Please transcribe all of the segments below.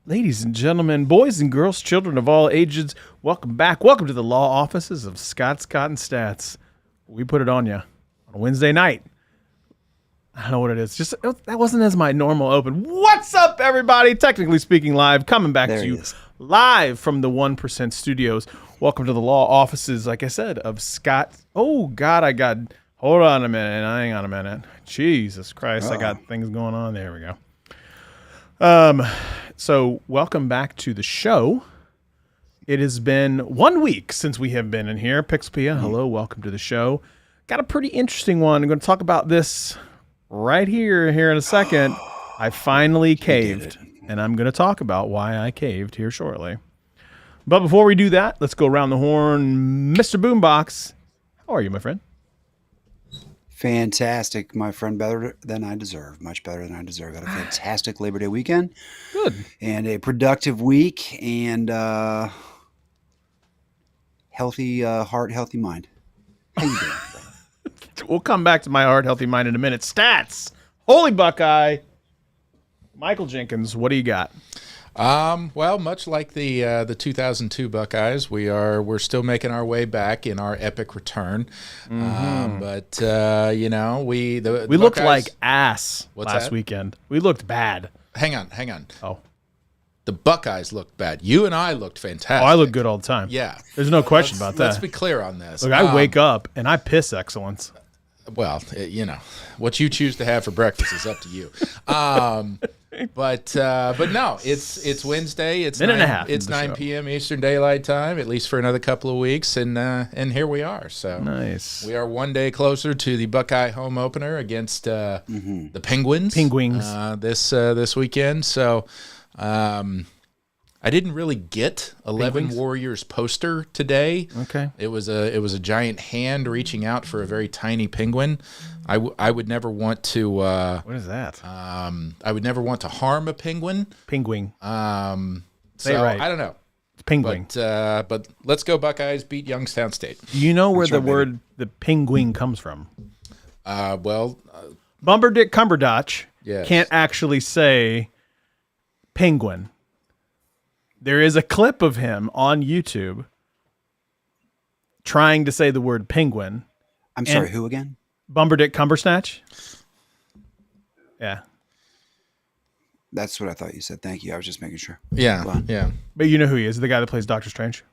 Ladies and gentlemen, boys and girls, children of all ages, welcome back. Welcome to the law offices of Scott and Stats. We put it on you on a Wednesday night. I don't know what it is. Just that wasn't as my normal open. What's up, everybody? Technically speaking, live, coming back to you live from the 1% studios. Welcome to the law offices, like I said, of Scott. Oh, God, hold on a minute. Hang on a minute. Jesus Christ, I got things going on. There we go. So welcome back to the show. It has been 1 week since we have been in here. Pixpia, hello, welcome to the show. Got a pretty interesting one. I'm going to talk about this right here in a second. I finally caved, and I'm going to talk about why I caved here shortly. But before we do that, let's go around the horn. Mr. BoomBox, how are you, my friend? Fantastic, my friend. Better than I deserve. Much better than I deserve. Got a fantastic Labor Day weekend. Good. And a productive week and healthy heart, healthy mind. How you doing? We'll come back to my heart, healthy mind in a minute. Stats. Holy Buckeye. Michael Jenkins, what do you got? Well, much like the 2002 Buckeyes, we're still making our way back in our epic return. But we looked Buckeyes, like ass last that? weekend. We looked bad. Hang on. Oh, the Buckeyes looked bad. You and I looked fantastic. I look good all the time. Yeah, there's no question about that. Let's be clear on this. Look, I wake up and I piss excellence. Well, what you choose to have for breakfast is up to you. But no, it's Wednesday. It's minute and a half. It's 9 p.m. Eastern Daylight Time, at least for another couple of weeks, and here we are. So nice. We are one day closer to the Buckeye home opener against the Penguins. This weekend. So I didn't really get 11 Warriors poster today. Okay. It was a giant hand reaching out for a very tiny penguin. I would never want to. What is that? I would never want to harm a penguin. Penguin. So right. I don't know. It's penguin. But let's go Buckeyes beat Youngstown State. Do you know where the word the penguin comes from? Bumberdick Cumberbatch can't actually say penguin. There is a clip of him on YouTube trying to say the word penguin. I'm sorry, who again? Bumberdick Cumbersnatch. Yeah. That's what I thought you said. Thank you. I was just making sure. Yeah, yeah. But you know who he is, the guy that plays Doctor Strange.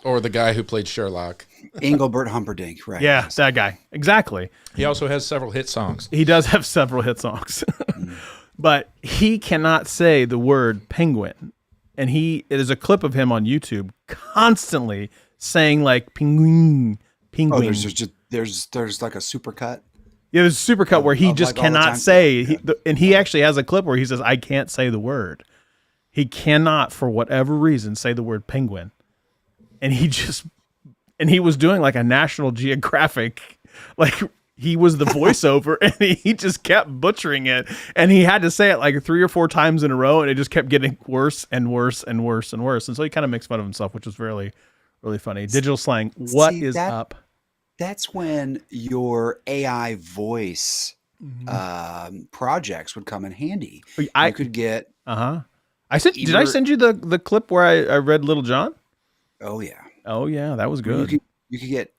Or the guy who played Sherlock. Engelbert Humperdinck, right. Yeah, that guy. Exactly. He also has several hit songs. He does have several hit songs. But he cannot say the word penguin. And there's a clip of him on YouTube constantly saying like penguin. Oh, there's like a supercut. Yeah, there's a supercut where he just cannot say, and he actually has a clip where he says, "I can't say the word." He cannot, for whatever reason, say the word penguin, and he was doing like a National Geographic, like. He was the voiceover, and he just kept butchering it, and he had to say it like 3 or 4 times in a row, and it just kept getting worse and worse and worse and worse. And so he kind of makes fun of himself, which was really, really funny. Digital slang, what is up? That's when your AI voice projects would come in handy. You could get did I send you the clip where I read Little John? Oh yeah, that was good. You could get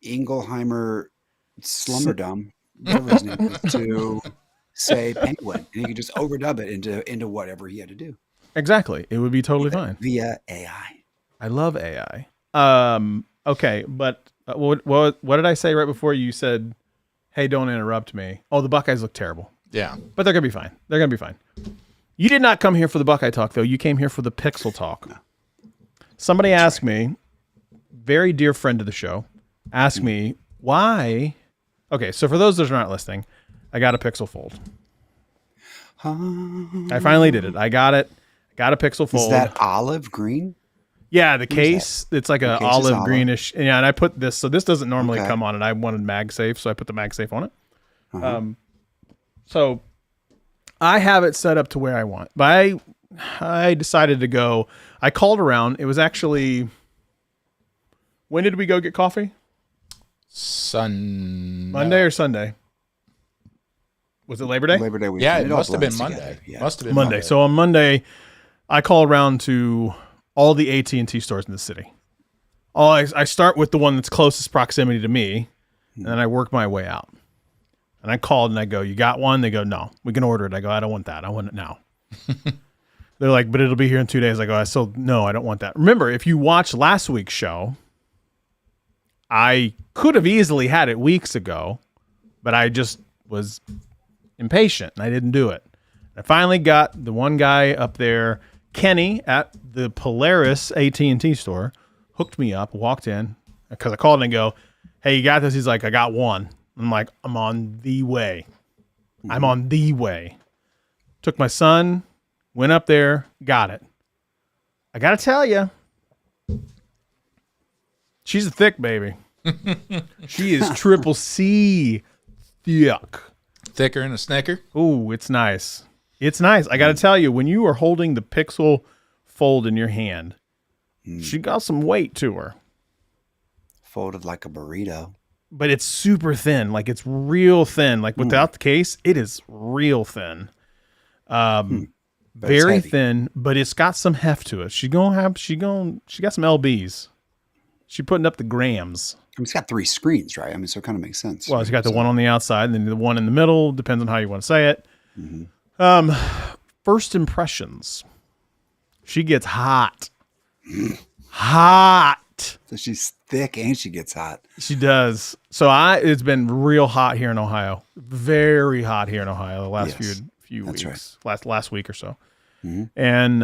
Ingelheimer Slumberdum, whatever his name is, to say penguin, and he could just overdub it into whatever he had to do. Exactly, it would be totally fine via AI. I love AI. Okay, but what did I say right before you said, "Hey, don't interrupt me"? Oh, the Buckeyes look terrible. Yeah, but they're gonna be fine. They're gonna be fine. You did not come here for the Buckeye talk, though. You came here for the Pixel talk. No. Somebody asked me, very dear friend of the show, asked me why. Okay, so for those that are not listening, I got a Pixel Fold. I finally did it. I got it. Got a Pixel Fold. Is that olive green? Yeah, the case. It's like an olive greenish. Yeah, and I put this. So this doesn't normally come on it. I wanted MagSafe, so I put the MagSafe on it. So I have it set up to where I want. But I decided to go. I called around. It was actually. When did we go get coffee? Monday or Sunday? Was it Labor Day? Labor Day weekend. Yeah, it all must have been blends Monday. together. Yeah. Must have been Monday. So on Monday, I call around to all the AT&T stores in the city. I start with the one that's closest proximity to me, and then I work my way out. And I called and I go, "You got one?" They go, "No, we can order it." I go, "I don't want that. I want it now." They're like, "But it'll be here in 2 days." I go, "No, I don't want that." Remember, if you watched last week's show, I could have easily had it weeks ago, but I just was impatient and I didn't do it. I finally got the one guy up there, Kenny, at the Polaris AT&T store, hooked me up, walked in, because I called and I go, "Hey, you got this?" He's like, "I got one." I'm like, "I'm on the way. I'm on the way." Took my son, went up there, got it. I got to tell you, she's a thick baby. She is triple C thick. Thicker than a Snicker. Ooh, it's nice. It's nice. I got to tell you, when you are holding the Pixel Fold in your hand, she got some weight to her. Folded like a burrito. But it's super thin. Like, it's real thin. Like, without the case, it is real thin. Very thin, but it's got some heft to it. She got some LBs. She putting up the grams. I mean, it's got 3 screens, right? I mean, so it kind of makes sense. Well, it's got the one on the outside and then the one in the middle. Depends on how you want to say it. First impressions. She gets hot. Hot. So she's thick and she gets hot. She does. So it's been real hot here in Ohio. Very hot here in Ohio the last few weeks. Right. Last week or so. And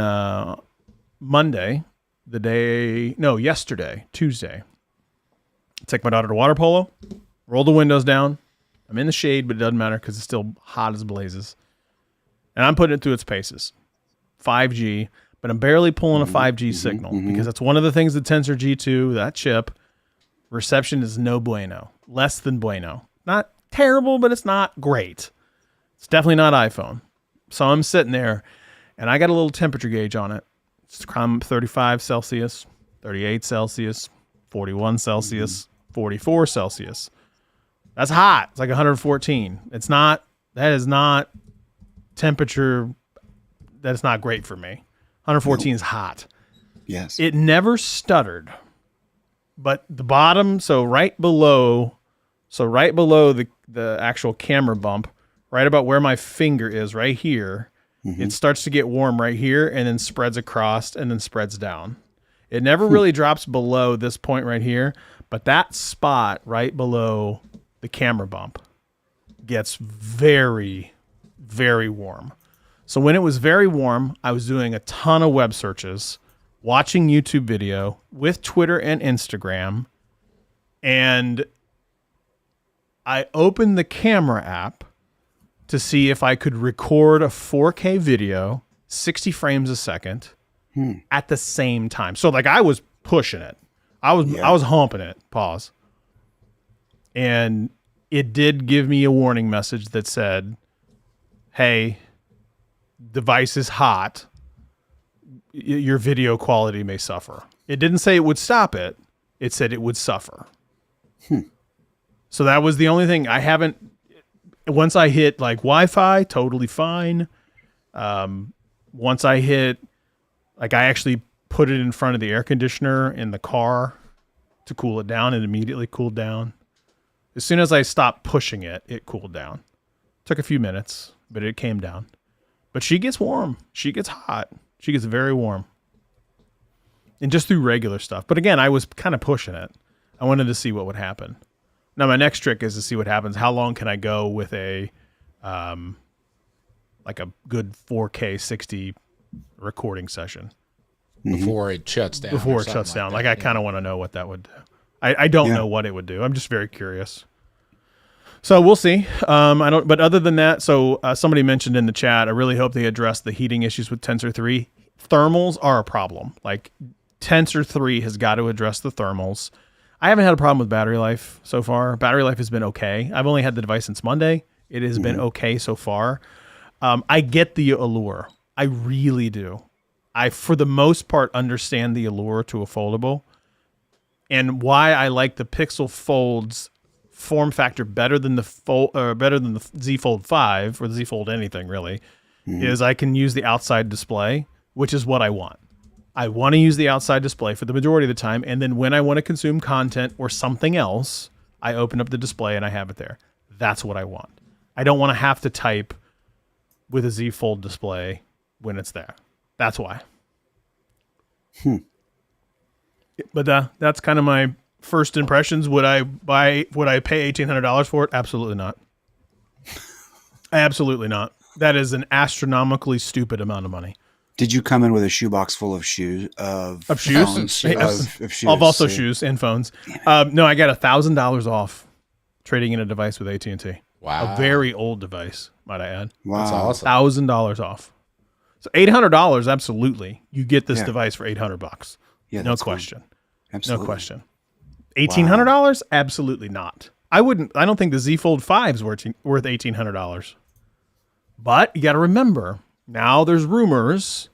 Monday, yesterday, Tuesday, take my daughter to water polo, roll the windows down. I'm in the shade, but it doesn't matter because it's still hot as blazes. And I'm putting it through its paces. 5G, but I'm barely pulling a 5G signal because that's one of the things that Tensor G2, that chip, reception is no bueno. Less than bueno. Not terrible, but it's not great. It's definitely not iPhone. So I'm sitting there, and I got a little temperature gauge on it. It's 35 Celsius, 38 Celsius, 41 Celsius, 44 Celsius. That's hot. It's like 114. That is not temperature. That's not great for me. 114 is hot. Yes. It never stuttered. But the bottom, so right below the actual camera bump, right about where my finger is, right here, it starts to get warm right here and then spreads across and then spreads down. It never really drops below this point right here, but that spot right below the camera bump gets very, very warm. So when it was very warm, I was doing a ton of web searches, watching YouTube video with Twitter and Instagram, and I opened the camera app to see if I could record a 4K video, 60 frames a second, at the same time. So like I was pushing it. I was humping it. Pause. And it did give me a warning message that said, "Hey, device is hot. Your video quality may suffer." It didn't say it would stop it. It said it would suffer. So that was the only thing. I haven't. Once I hit like Wi-Fi, totally fine. Once I hit, like I actually put it in front of the air conditioner in the car to cool it down. It immediately cooled down. As soon as I stopped pushing it, it cooled down. Took a few minutes, but it came down. But she gets warm. She gets hot. She gets very warm. And just through regular stuff. But again, I was kind of pushing it. I wanted to see what would happen. Now, my next trick is to see what happens. How long can I go with a good 4K 60 recording session? Before it shuts down. Before it shuts down. Like I kind of want to know what that would do. I don't know what it would do. I'm just very curious. So we'll see. But other than that, so somebody mentioned in the chat, I really hope they address the heating issues with Tensor 3. Thermals are a problem. Like Tensor 3 has got to address the thermals. I haven't had a problem with battery life so far. Battery life has been okay. I've only had the device since Monday. It has been okay so far. I get the allure. I really do. I, for the most part, understand the allure to a foldable and why I like the Pixel Fold's form factor better than the Z Fold 5 or the Z Fold anything really is I can use the outside display, which is what I want. I want to use the outside display for the majority of the time, and then when I want to consume content or something else, I open up the display and I have it there. That's what I want. I don't want to have to type with a Z Fold display when it's there. That's why. But that's kind of my first impressions. Would I pay $1,800 for it? Absolutely not. Absolutely not. That is an astronomically stupid amount of money. Did you come in with a shoebox full of shoes? Of shoes? Of shoes. Also shoes and phones. No, I got $1,000 off trading in a device with AT&T. Wow. A very old device, might I add. Wow. That's awesome. $1,000 off. So $800, absolutely. You get this device for $800. Yeah, no question. Absolutely. No question. $1,800? Absolutely not. I don't think the Z Fold 5 is worth $1,800. But you got to remember, now there's rumors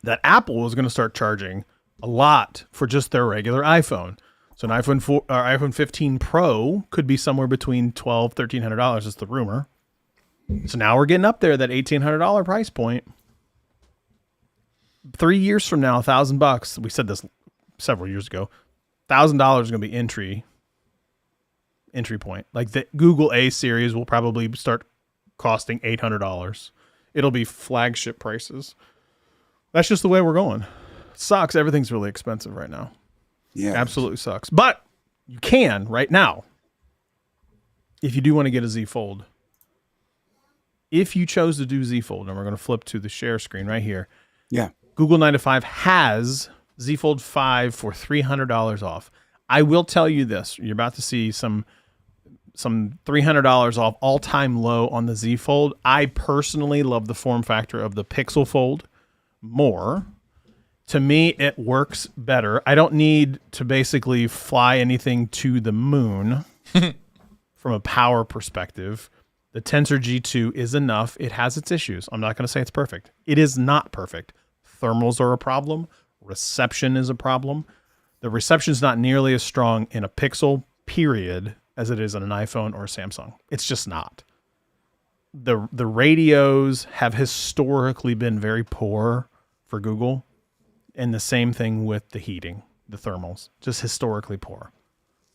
that Apple is going to start charging a lot for just their regular iPhone. So an iPhone 15 Pro could be somewhere between $1,200, $1,300 is the rumor. So now we're getting up there, that $1,800 price point. 3 years from now, $1,000. We said this several years ago. $1,000 is going to be entry point. Like the Google A series will probably start costing $800. It'll be flagship prices. That's just the way we're going. It sucks. Everything's really expensive right now. Yeah, absolutely sucks. But you can right now, if you do want to get a Z Fold. If you chose to do Z Fold, and we're going to flip to the share screen right here. Yeah. Google 9 to 5 has Z Fold 5 for $300 off. I will tell you this. You're about to see some $300 off all-time low on the Z Fold. I personally love the form factor of the Pixel Fold more. To me, it works better. I don't need to basically fly anything to the moon from a power perspective. The Tensor G2 is enough. It has its issues. I'm not going to say it's perfect. It is not perfect. Thermals are a problem. Reception is a problem. The reception is not nearly as strong in a Pixel, period, as it is in an iPhone or a Samsung. It's just not. The radios have historically been very poor for Google, and the same thing with the heating, the thermals, just historically poor.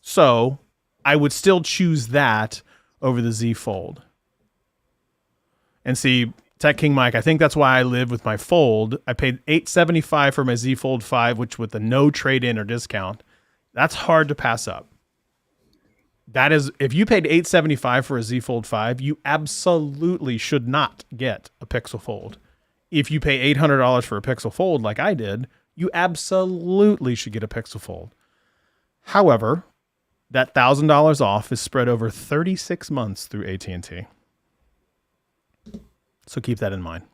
So I would still choose that over the Z Fold. And see, Tech King Mike, I think that's why I live with my Fold. I paid $875 for my Z Fold 5, which with the no trade-in or discount, that's hard to pass up. That is, if you paid $875 for a Z Fold 5, you absolutely should not get a Pixel Fold. If you pay $800 for a Pixel Fold like I did, you absolutely should get a Pixel Fold. However, that $1,000 off is spread over 36 months through AT&T. So keep that in mind.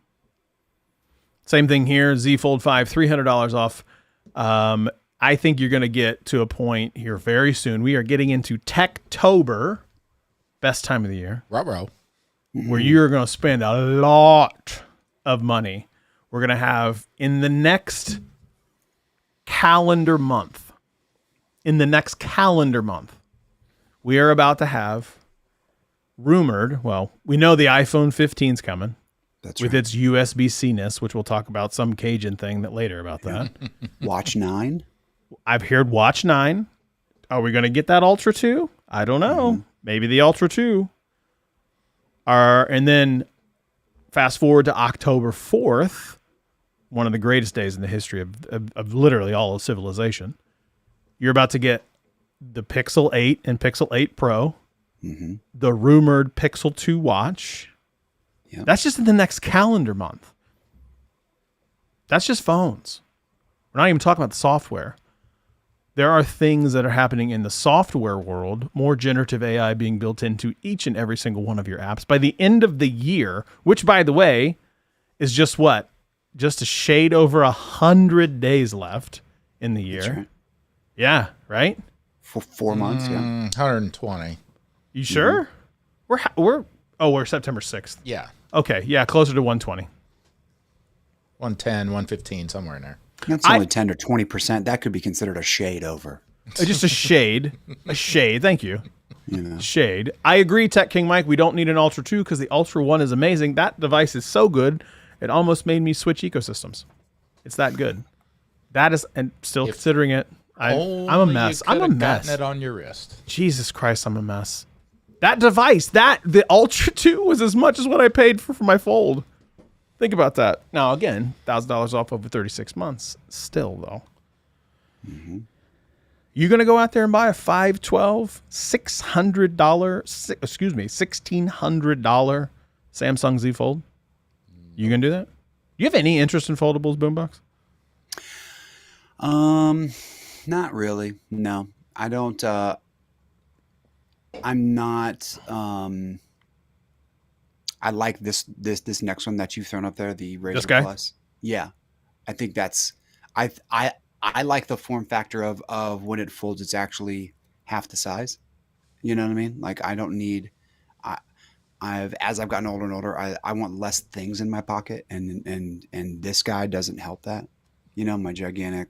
Same thing here. Z Fold 5, $300 off. I think you're going to get to a point here very soon. We are getting into Techtober, best time of the year, where you're going to spend a lot of money. We're going to have in the next calendar month, we are about to have rumored, well, we know the iPhone 15's coming. That's with right. its USB-C-ness, which we'll talk about some Cajun thing that later about that. Watch 9. I've heard Watch 9. Are we going to get that Ultra 2? I don't know. Maybe the Ultra 2. And then fast forward to October 4th, one of the greatest days in the history of literally all of civilization. You're about to get the Pixel 8 and Pixel 8 Pro, the rumored Pixel 2 watch. Yep. That's just in the next calendar month. That's just phones. We're not even talking about the software. There are things that are happening in the software world, more generative AI being built into each and every single one of your apps. By the end of the year, which, by the way, is just what? Just a shade over 100 days left in the year. That's right. Yeah, right? For 4 months, yeah. 120. You sure? We're September 6th. Yeah. Okay, yeah, closer to 120. 110, 115, somewhere in there. That's only 10 or 20%. That could be considered a shade over. Just a shade. A shade. Thank you. Shade. I agree, Tech King Mike. We don't need an Ultra 2 because the Ultra 1 is amazing. That device is so good, it almost made me switch ecosystems. It's that good. That is, and still considering it, I'm a mess. I'm a mess. Gotten it on your wrist. Jesus Christ, I'm a mess. That device, the Ultra 2 was as much as what I paid for my Fold. Think about that. Now, again, $1,000 off over 36 months. Still, though. Mm-hmm. You going to go out there and buy a 512, $1,600 Samsung Z Fold? You going to do that? Do you have any interest in foldables, Boombox? Not really. No, I don't. I'm not. I like this next one that you've thrown up there, the Razr Plus. Yeah, I think that's. I like the form factor of when it folds, it's actually half the size. You know what I mean? Like I don't need. As I've gotten older and older, I want less things in my pocket, and this guy doesn't help that. You know, my gigantic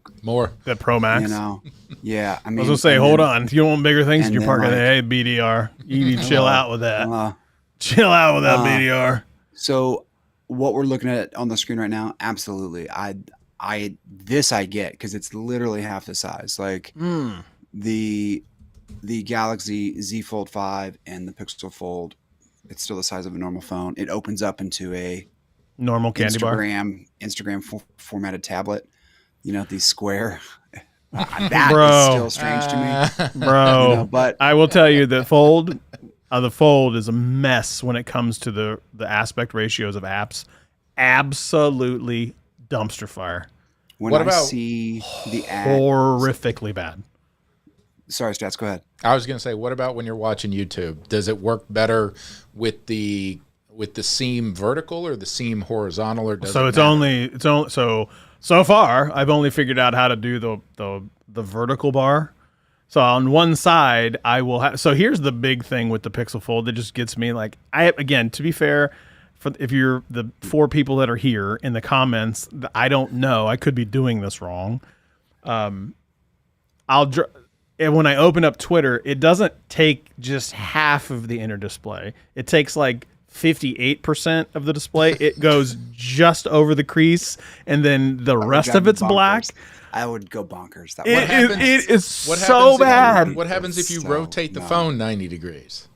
that Pro Max. You know, yeah. I mean, I was gonna say, hold on. If you don't want bigger things in your pocket, hey BDR, you need to chill out with that. Chill out with that BDR. So, what we're looking at on the screen right now, absolutely. I get because it's literally half the size. Like the Galaxy Z Fold 5 and the Pixel Fold, it's still the size of a normal phone. It opens up into a normal candy bar. Instagram formatted tablet. You know, these square. That is still strange to me, bro. You know, but I will tell you that the Fold is a mess when it comes to the aspect ratios of apps. Absolutely dumpster fire. When I see the ad, horrifically bad. Sorry, Stats. Go ahead. I was going to say, what about when you're watching YouTube? Does it work better with the seam vertical or the seam horizontal, or does so far I've only figured out how to do the vertical bar. So on one side I will have. So here's the big thing with the Pixel Fold that just gets me. Like again, to be fair, if you're the 4 people that are here in the comments, I don't know. I could be doing this wrong. And when I open up Twitter, it doesn't take just half of the inner display. It takes like 58% of the display. It goes just over the crease, and then the rest of it's black. I would go bonkers. It is so bad. What happens if you rotate the phone 90 degrees?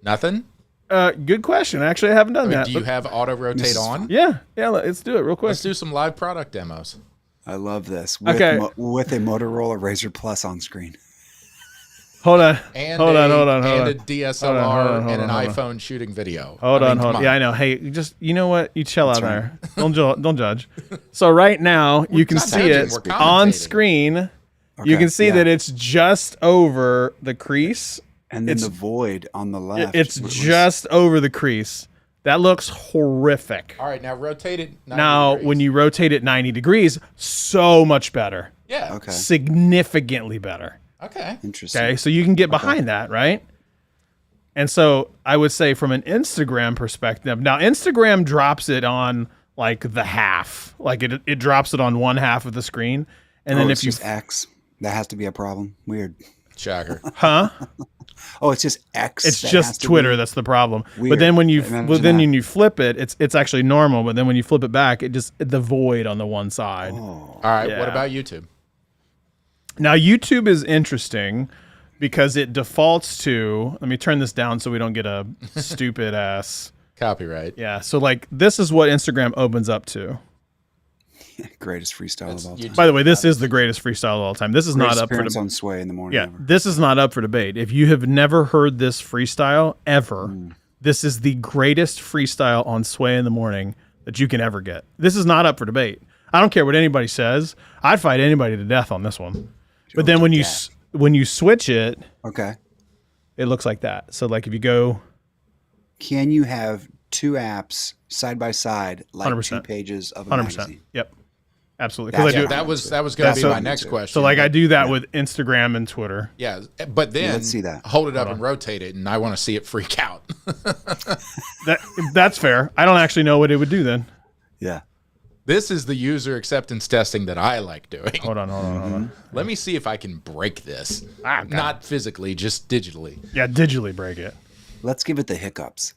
Nothing? Good question. Actually, I haven't done that. Do you have auto rotate on? Yeah. Let's do it real quick. Let's do some live product demos. I love this. With a Motorola Razr Plus on screen. Hold on. And a DSLR and an iPhone shooting video. Hold on. Yeah, I know. Hey, just, you know what? You chill out there. Don't judge. So right now, you can see it on screen. Okay, you can see that it's just over the crease. And then the void on the left. It's just over the crease. That looks horrific. All right, now rotate it 90 degrees. When you rotate it 90 degrees, so much better. Yeah. Okay. Significantly better. Okay. Interesting. Okay, so you can get behind that, right? And so I would say from an Instagram perspective, now Instagram drops it on like the half. Like it drops it on one half of the screen. And then if you just X, that has to be a problem. Weird. Shocker. Huh? Oh, it's just X. It's just Twitter that's the problem. Weird. But then when you when you flip it, it's actually normal. But then when you flip it back, the void on the one side. Oh. All right. Yeah. What about YouTube? Now YouTube is interesting because it defaults to. Let me turn this down so we don't get a stupid ass copyright. Yeah. So like this is what Instagram opens up to. Greatest freestyle of all time. By the way, this is the greatest freestyle of all time. This is not up for debate. On Sway in the morning. Yeah, this is not up for debate. If you have never heard this freestyle ever, this is the greatest freestyle on Sway in the morning that you can ever get. This is not up for debate. I don't care what anybody says. I'd fight anybody to death on this one. But then when you switch it, okay, it looks like that. So like if you go, can you have two apps side by side like 100%. 2 pages of a magazine? Yep. Absolutely. That was going to be my next question. So like I do that with Instagram and Twitter. Yeah, but then let's see that. Hold it up and rotate it, and I want to see it freak out. That's fair. I don't actually know what it would do then. Yeah. This is the user acceptance testing that I like doing. Hold on. Let me see if I can break this. Not physically, just digitally. Yeah, digitally break it. Let's give it the hiccups.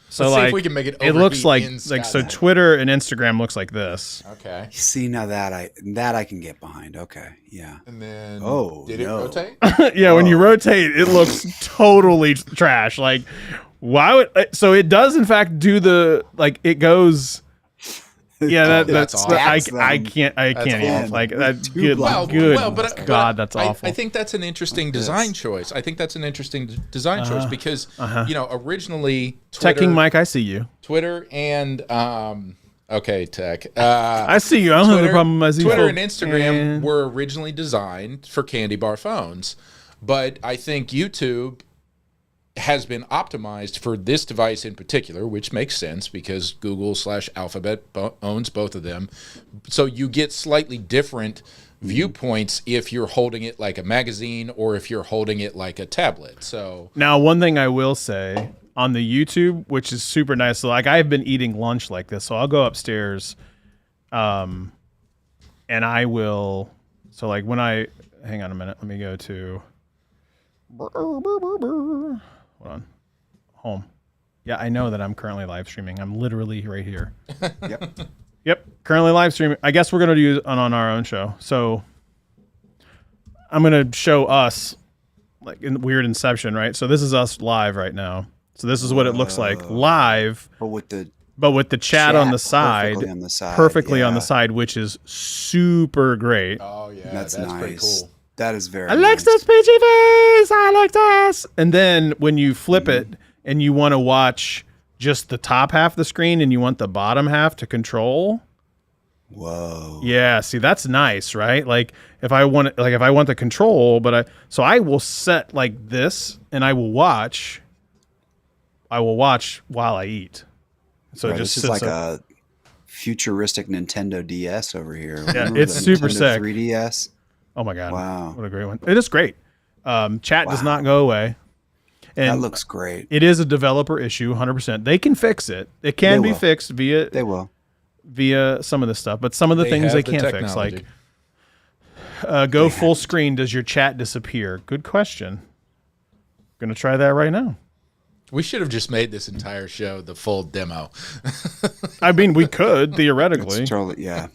So see if we can make it looks like so Twitter and Instagram looks like this. Okay. See, now that I can get behind. Okay. Yeah. And then did it rotate? Yeah, when you rotate, it looks totally trash. Like, why would so it does in fact do the it goes. Yeah, that's I can't even like that. Good, but God, that's awful. I think that's an interesting design choice. I think that's an interesting design choice because originally Teching Mike, I see you. Twitter and okay, Tech. I see you. I don't have a problem. Twitter and Instagram were originally designed for candy bar phones, but I think YouTube has been optimized for this device in particular, which makes sense because Google/Alphabet owns both of them. So you get slightly different viewpoints if you're holding it like a magazine or if you're holding it like a tablet. So now, one thing I will say on the YouTube, which is super nice. So like I've been eating lunch like this, so I'll go upstairs, and I will. So like when hang on a minute, let me go to. Hold on. Home. Yeah, I know that I'm currently live streaming. I'm literally right here. Yep. Currently live streaming. I guess we're going to do it on our own show. So I'm going to show us like in weird Inception, right? So this is us live right now. So this is what it looks like live. But with the chat on the side. Perfectly on the yeah. side, which is super great. Oh yeah, that's nice. Pretty cool. That is very Alexa's nice. peachy face. Alexis. And then when you flip it and you want to watch just the top half of the screen and you want the bottom half to control. Whoa. Yeah, see that's nice, right? Like if I want the control, so I will set like this and I will watch while I eat. So right, it just this is like a futuristic Nintendo DS over here. Yeah, it's super Nintendo sick. 3DS. Oh my God. Wow. What a great one. It is great. Chat does not go away. And that looks great. It is a developer issue, 100%. They can fix it. It can be fixed via some of the stuff, but some of the things they can't fix. Like go full screen, does your chat disappear? Good question. Gonna try that right now. We should have just made this entire show the full demo. I mean, we could, theoretically. It's totally, yeah.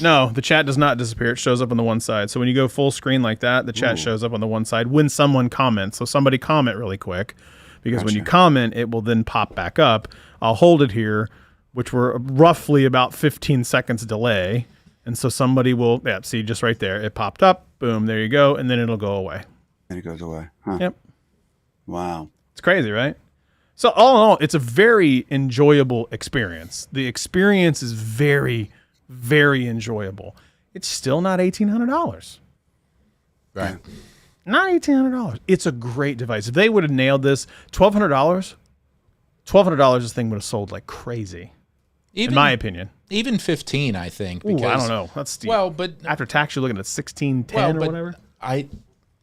No, the chat does not disappear. It shows up on the one side. So when you go full screen like that, the chat shows up on the one side when someone comments. So somebody comment really quick, because when you comment, it will then pop back up. I'll hold it here, which we're roughly about 15 seconds delay. And so somebody will, see just right there. It popped up. Boom, there you go. And then it'll go away. And it goes away. Huh. Yep. Wow. It's crazy, right? So all in all, it's a very enjoyable experience. The experience is very, very enjoyable. It's still not $1,800. Right. Not $1,800. It's a great device. If they would have nailed this, $1,200, this thing would have sold like crazy. In my opinion. Even 15, I think. Because, I don't know. That's steep. Well, but after tax, you're looking at 1610 or whatever. I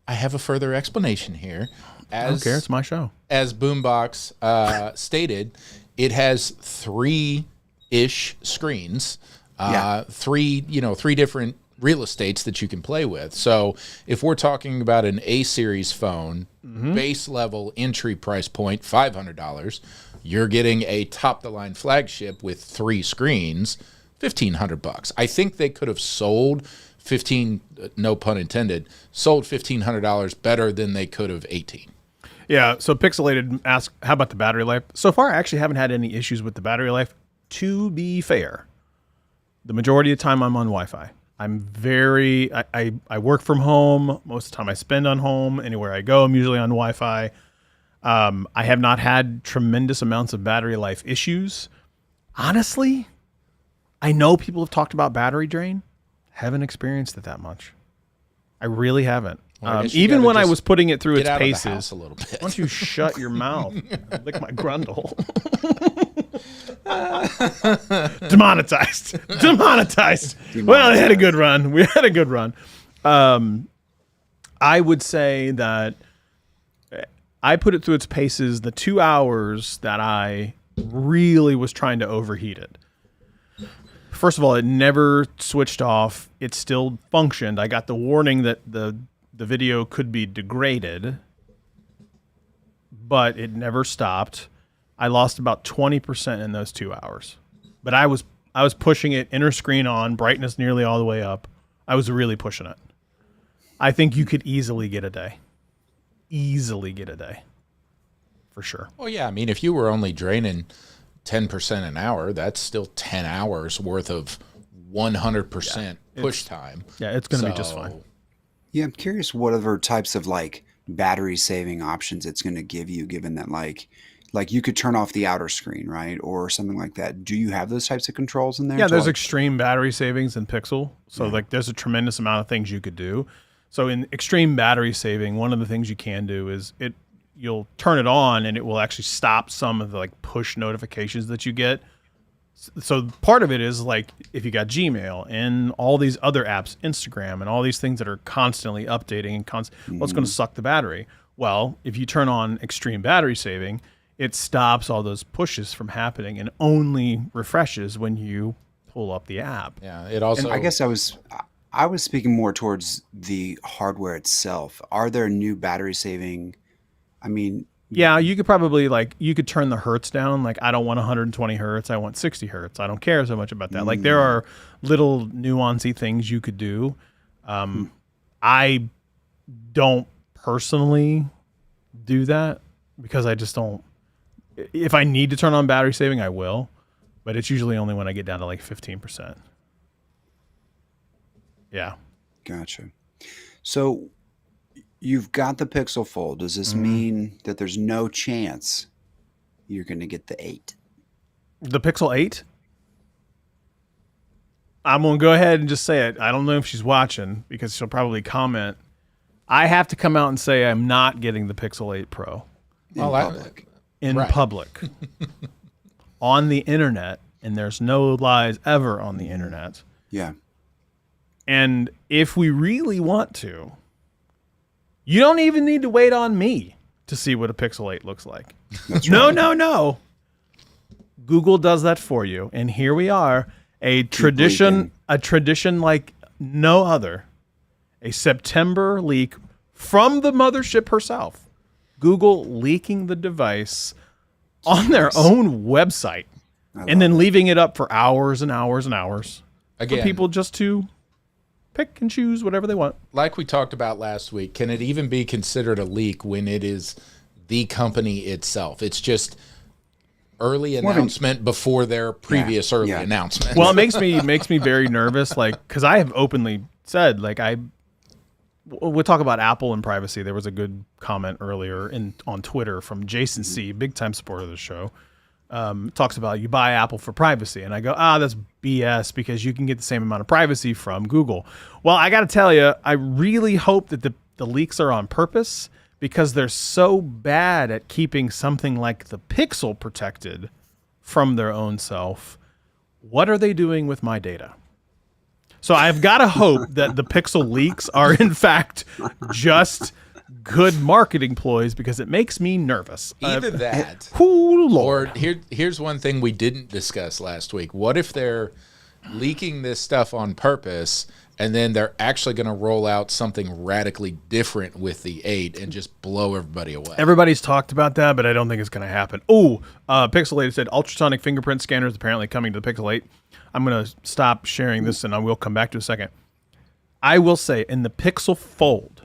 have a further explanation here. I don't care. It's my show. As BoomBox stated, it has 3-ish screens. Three different real estates that you can play with. So if we're talking about an A series phone, base level entry price point, $500, you're getting a top the line flagship with 3 screens, $1,500. I think they could have sold no pun intended, sold $1,500 better than they could have 18. Yeah. So Pixelated asked, how about the battery life? So far, I actually haven't had any issues with the battery life. To be fair, the majority of the time I'm on Wi-Fi. I work from home. Most of the time I spend on home. Anywhere I go, I'm usually on Wi-Fi. I have not had tremendous amounts of battery life issues. Honestly, I know people have talked about battery drain. Haven't experienced it that much. I really haven't. Even when I was putting it through its paces. A little bit. Why don't you shut your mouth? Lick my grundle. Demonetized. Well, we had a good run. I would say that I put it through its paces the 2 hours that I really was trying to overheat it. first of all, it never switched off. It still functioned. I got the warning that the video could be degraded, but it never stopped. I lost about 20% in those 2 hours. But I was pushing it, inner screen on, brightness nearly all the way up. I was really pushing it. I think you could easily get a day. Easily get a day. For sure. Well, yeah. I mean, if you were only draining 10% an hour, that's still 10 hours worth of 100% push time. Yeah, it's going to be just fine. Yeah, I'm curious what other types of like battery saving options it's going to give you, given that like you could turn off the outer screen, right? Or something like that. Do you have those types of controls in there? Yeah, there's extreme battery savings in Pixel. So like there's a tremendous amount of things you could do. So in extreme battery saving, one of the things you can do is you'll turn it on and it will actually stop some of the like push notifications that you get. So part of it is like if you got Gmail and all these other apps, Instagram and all these things that are constantly updating and well, it's going to suck the battery. Well, if you turn on extreme battery saving, it stops all those pushes from happening and only refreshes when you pull up the app. Yeah, it also. And I guess I was speaking more towards the hardware itself. Are there new battery saving? I mean, yeah, you could probably you could turn the hertz down. Like, I don't want 120 hertz. I want 60 hertz. I don't care so much about that. Like, there are little nuancy things you could do. I don't personally do that because I just don't. If I need to turn on battery saving, I will, but it's usually only when I get down to like 15%. Yeah. Gotcha. So you've got the Pixel Fold. Does this mean that there's no chance you're going to get the 8? The Pixel 8? I'm going to go ahead and just say it. I don't know if she's watching because she'll probably comment. I have to come out and say I'm not getting the Pixel 8 Pro. In public. On the internet, and there's no lies ever on the internet. Yeah. And if we really want to, you don't even need to wait on me to see what a Pixel 8 looks like. That's right. No. Google does that for you. And here we are, a tradition like no other. A September leak from the mothership herself. Google leaking the device on their own website and then leaving it up for hours and hours and hours for people just to pick and choose whatever they want. Like we talked about last week, can it even be considered a leak when it is the company itself? It's just early announcement before their previous early announcement. Well, it makes me very nervous, like, because I have openly said, like, we'll talk about Apple and privacy. There was a good comment earlier on Twitter from Jason C., big time supporter of the show. Talks about you buy Apple for privacy. And I go, that's BS because you can get the same amount of privacy from Google. Well, I got to tell you, I really hope that the leaks are on purpose because they're so bad at keeping something like the Pixel protected from their own self. What are they doing with my data? So I've got to hope that the Pixel leaks are, in fact, just good marketing ploys because it makes me nervous. Either that, or here's one thing we didn't discuss last week. What if they're leaking this stuff on purpose and then they're actually going to roll out something radically different with the 8 and just blow everybody away? Everybody's talked about that, but I don't think it's going to happen. Pixel 8 said ultrasonic fingerprint scanners apparently coming to the Pixel 8. I'm going to stop sharing this and I will come back to a second. I will say in the Pixel Fold,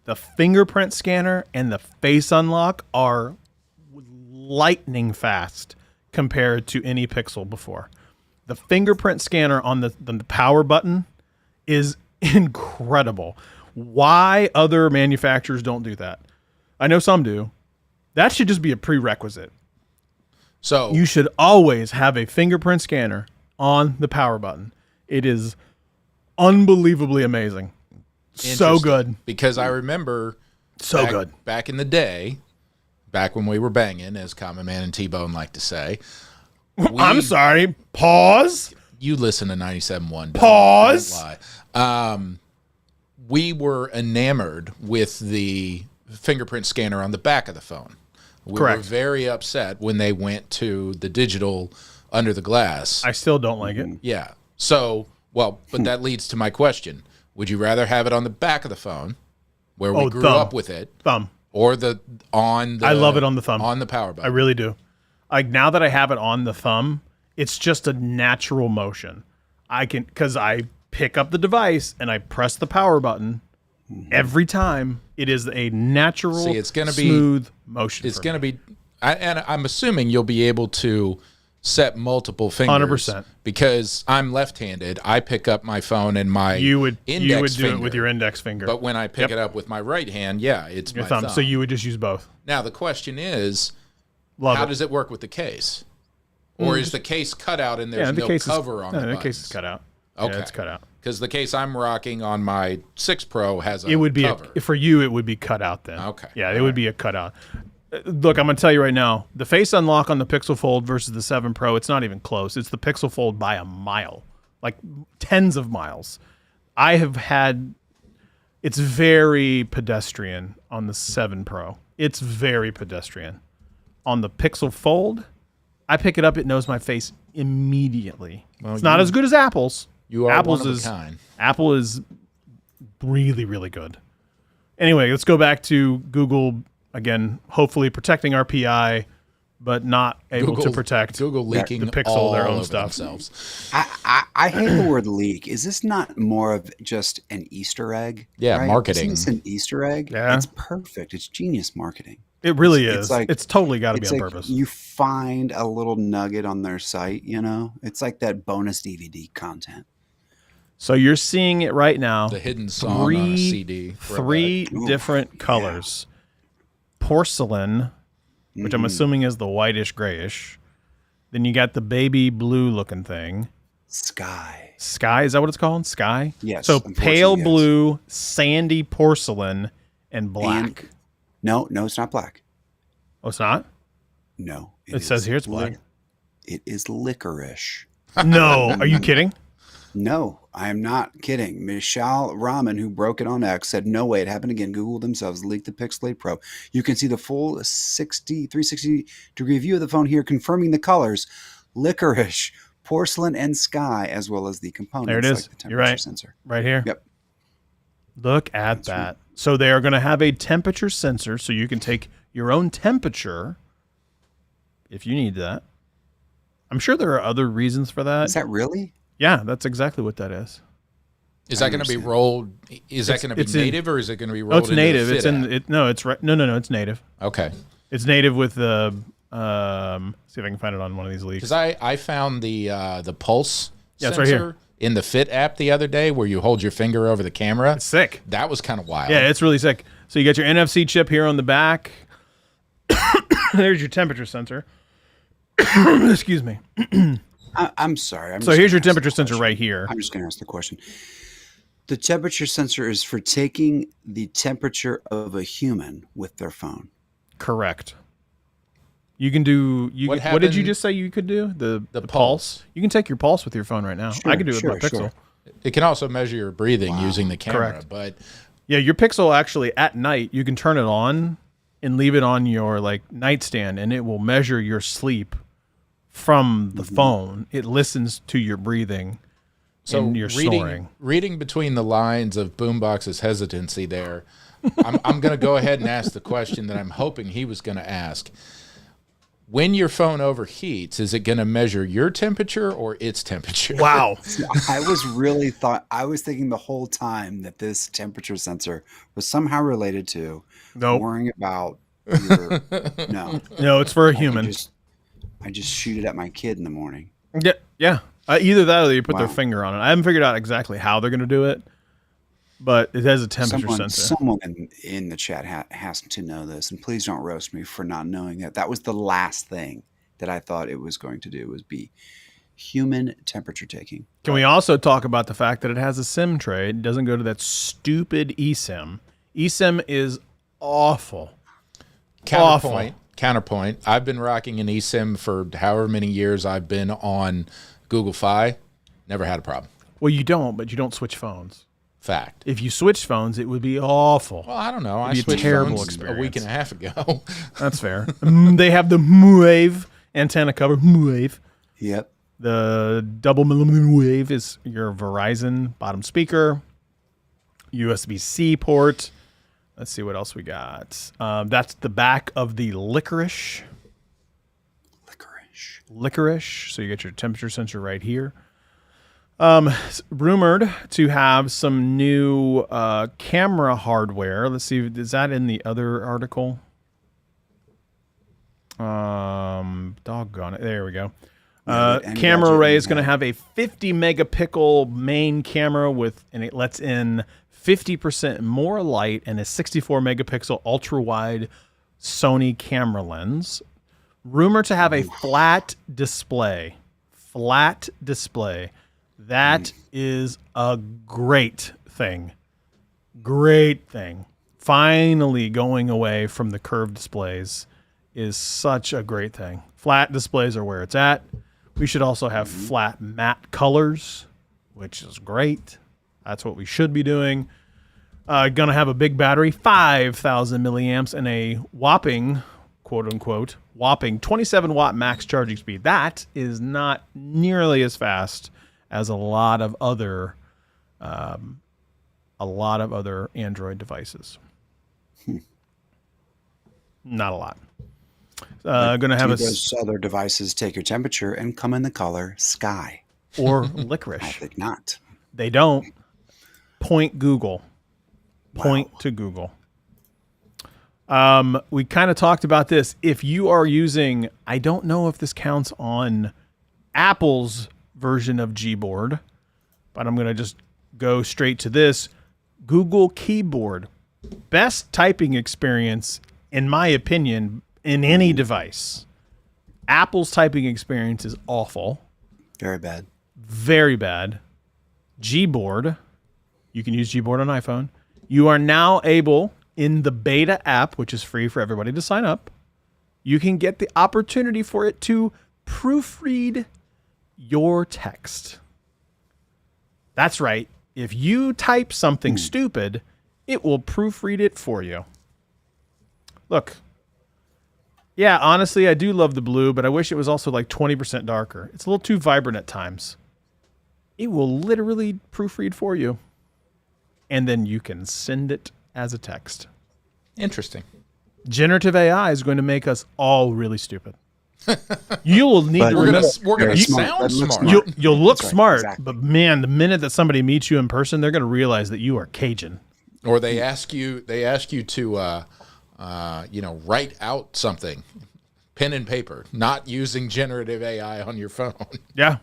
the fingerprint scanner and the face unlock are lightning fast compared to any Pixel before. The fingerprint scanner on the power button is incredible. Why other manufacturers don't do that? I know some do. That should just be a prerequisite. So you should always have a fingerprint scanner on the power button. It is unbelievably amazing. So good. Because I remember back in the day, back when we were banging, as Common Man and T-Bone like to say. I'm sorry. Pause. You listen to 97.1. Pause. Don't lie. We were enamored with the fingerprint scanner on the back of the phone. We Correct. were very upset when they went to the digital under the glass. I still don't like it. Yeah. So, but that leads to my question. Would you rather have it on the back of the phone, where we grew up with it? Thumb. Or I love it on the thumb. On the power button. I really do. Like, now that I have it on the thumb, it's just a natural motion. Because I pick up the device and I press the power button every time. It is a natural, smooth motion. It's going to be, and I'm assuming you'll be able to set multiple fingers. 100%. Because I'm left-handed, I pick up my phone and my you would do finger, it with your index finger. But when I pick it up with my right hand, it's your my thumb. So you would just use both. Now the question is, how does it work with the case? Or is the case cut out and there's no cover on the buttons? The case is cut out. Okay. Yeah, it's cut out. Because the case I'm rocking on my 6 Pro has a It would be cover. for you. It would be cut out then. Okay. Yeah, it would be a cutout. Look, I'm going to tell you right now, the face unlock on the Pixel Fold versus the 7 Pro, it's not even close. It's the Pixel Fold by a mile, like tens of miles. It's very pedestrian on the 7 Pro. It's very pedestrian. On the Pixel Fold, I pick it up, it knows my face immediately. Well, it's not as good as Apple's. You are Apple's one of a kind. Apple is really, really good. Anyway, let's go back to Google. Again, hopefully protecting our PI, but not able to protect Google leaking the Pixel, all their own over stuff. Themselves. I hate the word leak. Is this not more of just an Easter egg? Yeah, right? marketing. Isn't this an Easter egg? Yeah. It's perfect. It's genius marketing. It really is. Like, it's totally got to be on like purpose. You find a little nugget on their site, It's like that bonus DVD content. So you're seeing it right now. The hidden song on a CD. Three different colors. Porcelain, which I'm assuming is the whitish grayish. Then you got the baby blue looking thing. Sky, is that what it's called? Sky? Yes. So pale blue, sandy porcelain, and black. No, it's not black. Oh, it's not? No. It says here it's black. It is licorice. No. Are you kidding? No, I am not kidding. Michelle Rahman, who broke it on X, said, no way, it happened again. Google themselves leaked the Pixel 8 Pro. You can see the full 360-degree view of the phone here, confirming the colors, licorice, porcelain, and sky, as well as the components. There it is. Like the temperature You're right. sensor. Right here. Yep. Look at that. Right. So they are going to have a temperature sensor, so you can take your own temperature if you need that. I'm sure there are other reasons for that. Is that really? Yeah, that's exactly what that is. Is that going to be rolled? Is that going to be native, or is it going to be rolled? Oh, it's native. It's in it. No, it's right. No. It's native. Okay. It's native with the. See if I can find it on one of these leaks. Because I found the pulse sensor right here in the Fit app the other day, where you hold your finger over the camera. It's sick. That was kind of wild. Yeah, it's really sick. So you got your NFC chip here on the back. There's your temperature sensor. Excuse me. I'm sorry. So here's your temperature sensor right here. I'm just going to ask the question. The temperature sensor is for taking the temperature of a human with their phone. Correct. You can do. What did you just say you could do? The pulse. You can take your pulse with your phone right now. Sure, I can do it with my Pixel. Sure. It can also measure your breathing using the camera. Correct. But yeah, your Pixel actually at night you can turn it on and leave it on your nightstand, and it will measure your sleep from the phone. It listens to your breathing and your snoring. Reading between the lines of BoomBox's hesitancy there, I'm going to go ahead and ask the question that I'm hoping he was going to ask. When your phone overheats, is it going to measure your temperature or its temperature? Wow. I was thinking the whole time that this temperature sensor was somehow related to worrying about your... No, it's for a human. I just shoot it at my kid in the morning. Yeah. Either that or they put their finger on it. I haven't figured out exactly how they're going to do it, but it has a temperature sensor. Someone in the chat has to know this, and please don't roast me for not knowing that. That was the last thing that I thought it was going to do, was be human temperature taking. Can we also talk about the fact that it has a SIM tray? It doesn't go to that stupid eSIM. eSIM is awful. Counterpoint. I've been rocking an eSIM for however many years I've been on Google Fi. Never had a problem. Well, you don't switch phones. Fact. If you switch phones, it would be awful. Well, I don't know. I switched switched terrible phones experience. a week and a half ago. That's fair. They have the Wave antenna cover. Wave. Yep. The double millimeter wave is your Verizon bottom speaker. USB-C port. Let's see what else we got. That's the back of the licorice. Licorice. So you get your temperature sensor right here. Rumored to have some new camera hardware. Let's see, is that in the other article? Doggone it. There we go. Camera array is going to have a 50 megapixel main camera and it lets in 50% more light and a 64 megapixel ultra wide Sony camera lens. Rumored to have a flat display. That is a great thing. Finally going away from the curved displays is such a great thing. Flat displays are where it's at. We should also have flat matte colors, which is great. That's what we should be doing. Gonna have a big battery, 5,000 milliamps, and a whopping, quote unquote, 27 watt max charging speed. That is not nearly as fast as a lot of other Android devices. Not a lot. Going to have those other devices take your temperature and come in the color sky or licorice. I think not. They don't. Point Google. Point to Google. We kind of talked about this. If you are using, I don't know if this counts on Apple's version of Gboard, but I'm going to just go straight to this. Google Keyboard. Best typing experience, in my opinion, in any device. Apple's typing experience is awful. Very bad. Very bad. Gboard. You can use Gboard on iPhone. You are now able, in the beta app, which is free for everybody to sign up, you can get the opportunity for it to proofread your text. That's right. If you type something stupid, it will proofread it for you. Look. Yeah, honestly, I do love the blue, but I wish it was also like 20% darker. It's a little too vibrant at times. It will literally proofread for you. And then you can send it as a text. Interesting. Generative AI is going to make us all really stupid. You will need to remember. We're going to sound smart. You'll look smart, exactly. But man, the minute that somebody meets you in person, they're going to realize that you are Cajun. Or they ask you to, write out something, pen and paper, not using generative AI on your phone. Yeah,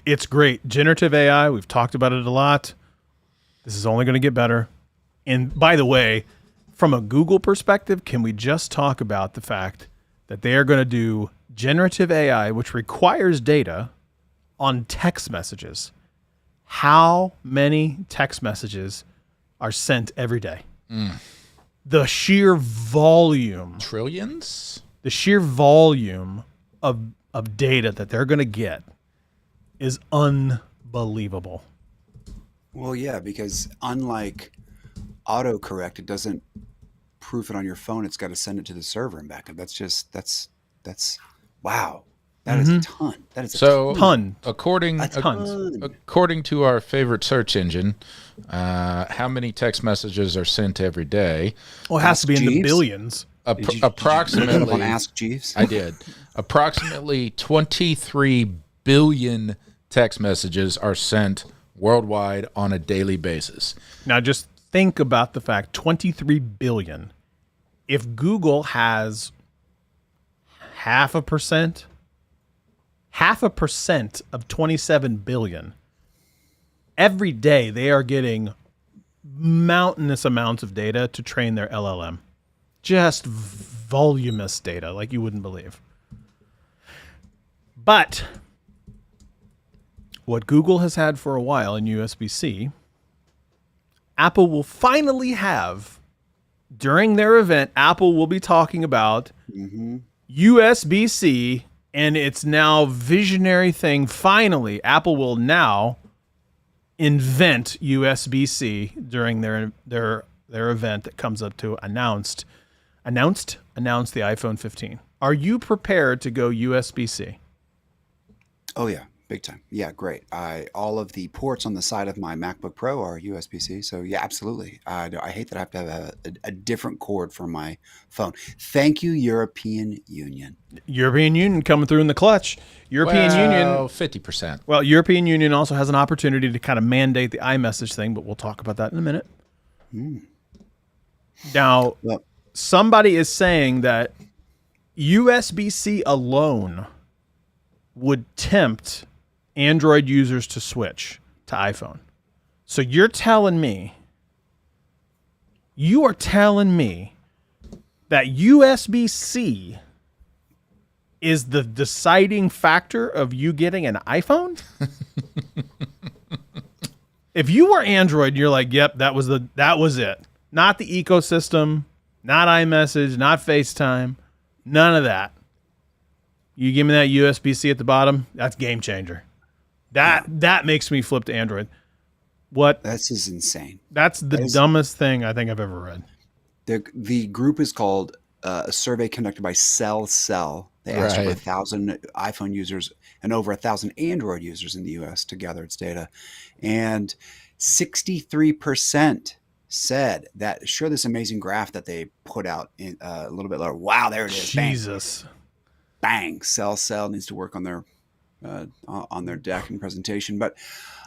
it's great. Generative AI. We've talked about it a lot. This is only going to get better. And by the way, from a Google perspective, can we just talk about the fact that they are going to do generative AI, which requires data, on text messages? How many text messages are sent every day? The sheer volume. Trillions? The sheer volume of data that they're going to get is unbelievable. Well, yeah, because unlike autocorrect, it doesn't proof it on your phone. It's got to send it to the server and back up. That's wow. That is a ton. That is a ton. According to our favorite search engine, how many text messages are sent every day? Well, it has to be in the billions. Approximately. Did you Ask Jeeves? I did. Approximately 23 billion text messages are sent worldwide on a daily basis. Now, just think about the fact 23 billion. If Google has 0.5% of 27 billion, every day they are getting mountainous amounts of data to train their LLM. Just voluminous data like you wouldn't believe. But what Google has had for a while in USB-C, Apple will finally have, during their event, Apple will be talking about USB-C and its now visionary thing. Finally, Apple will now invent USB-C during their event that comes up to announce the iPhone 15. Are you prepared to go USB-C? Oh yeah, big time. Yeah, great. All of the ports on the side of my MacBook Pro are USB-C. So yeah, absolutely. I hate that I have to have a different cord for my phone. Thank you, European Union. European Union coming through in the clutch. European Union, 50%. Well, European Union also has an opportunity to kind of mandate the iMessage thing, but we'll talk about that in a minute. Now, somebody is saying that USB-C alone would tempt Android users to switch to iPhone. So you are telling me that USB-C is the deciding factor of you getting an iPhone? If you were Android, you're like, yep, that was it. Not the ecosystem, not iMessage, not FaceTime, none of that. You give me that USB-C at the bottom, that's game changer. That makes me flip to Android. This is insane. That's the dumbest thing I think I've ever read. The group is called a survey conducted by Cell. They asked over 1,000 iPhone users and over 1,000 Android users in the U.S. to gather its data, and 63% said that. Show this amazing graph that they put out in a little bit lower. Wow, there it is. Jesus. Bang. Cell needs to work on their deck and presentation, but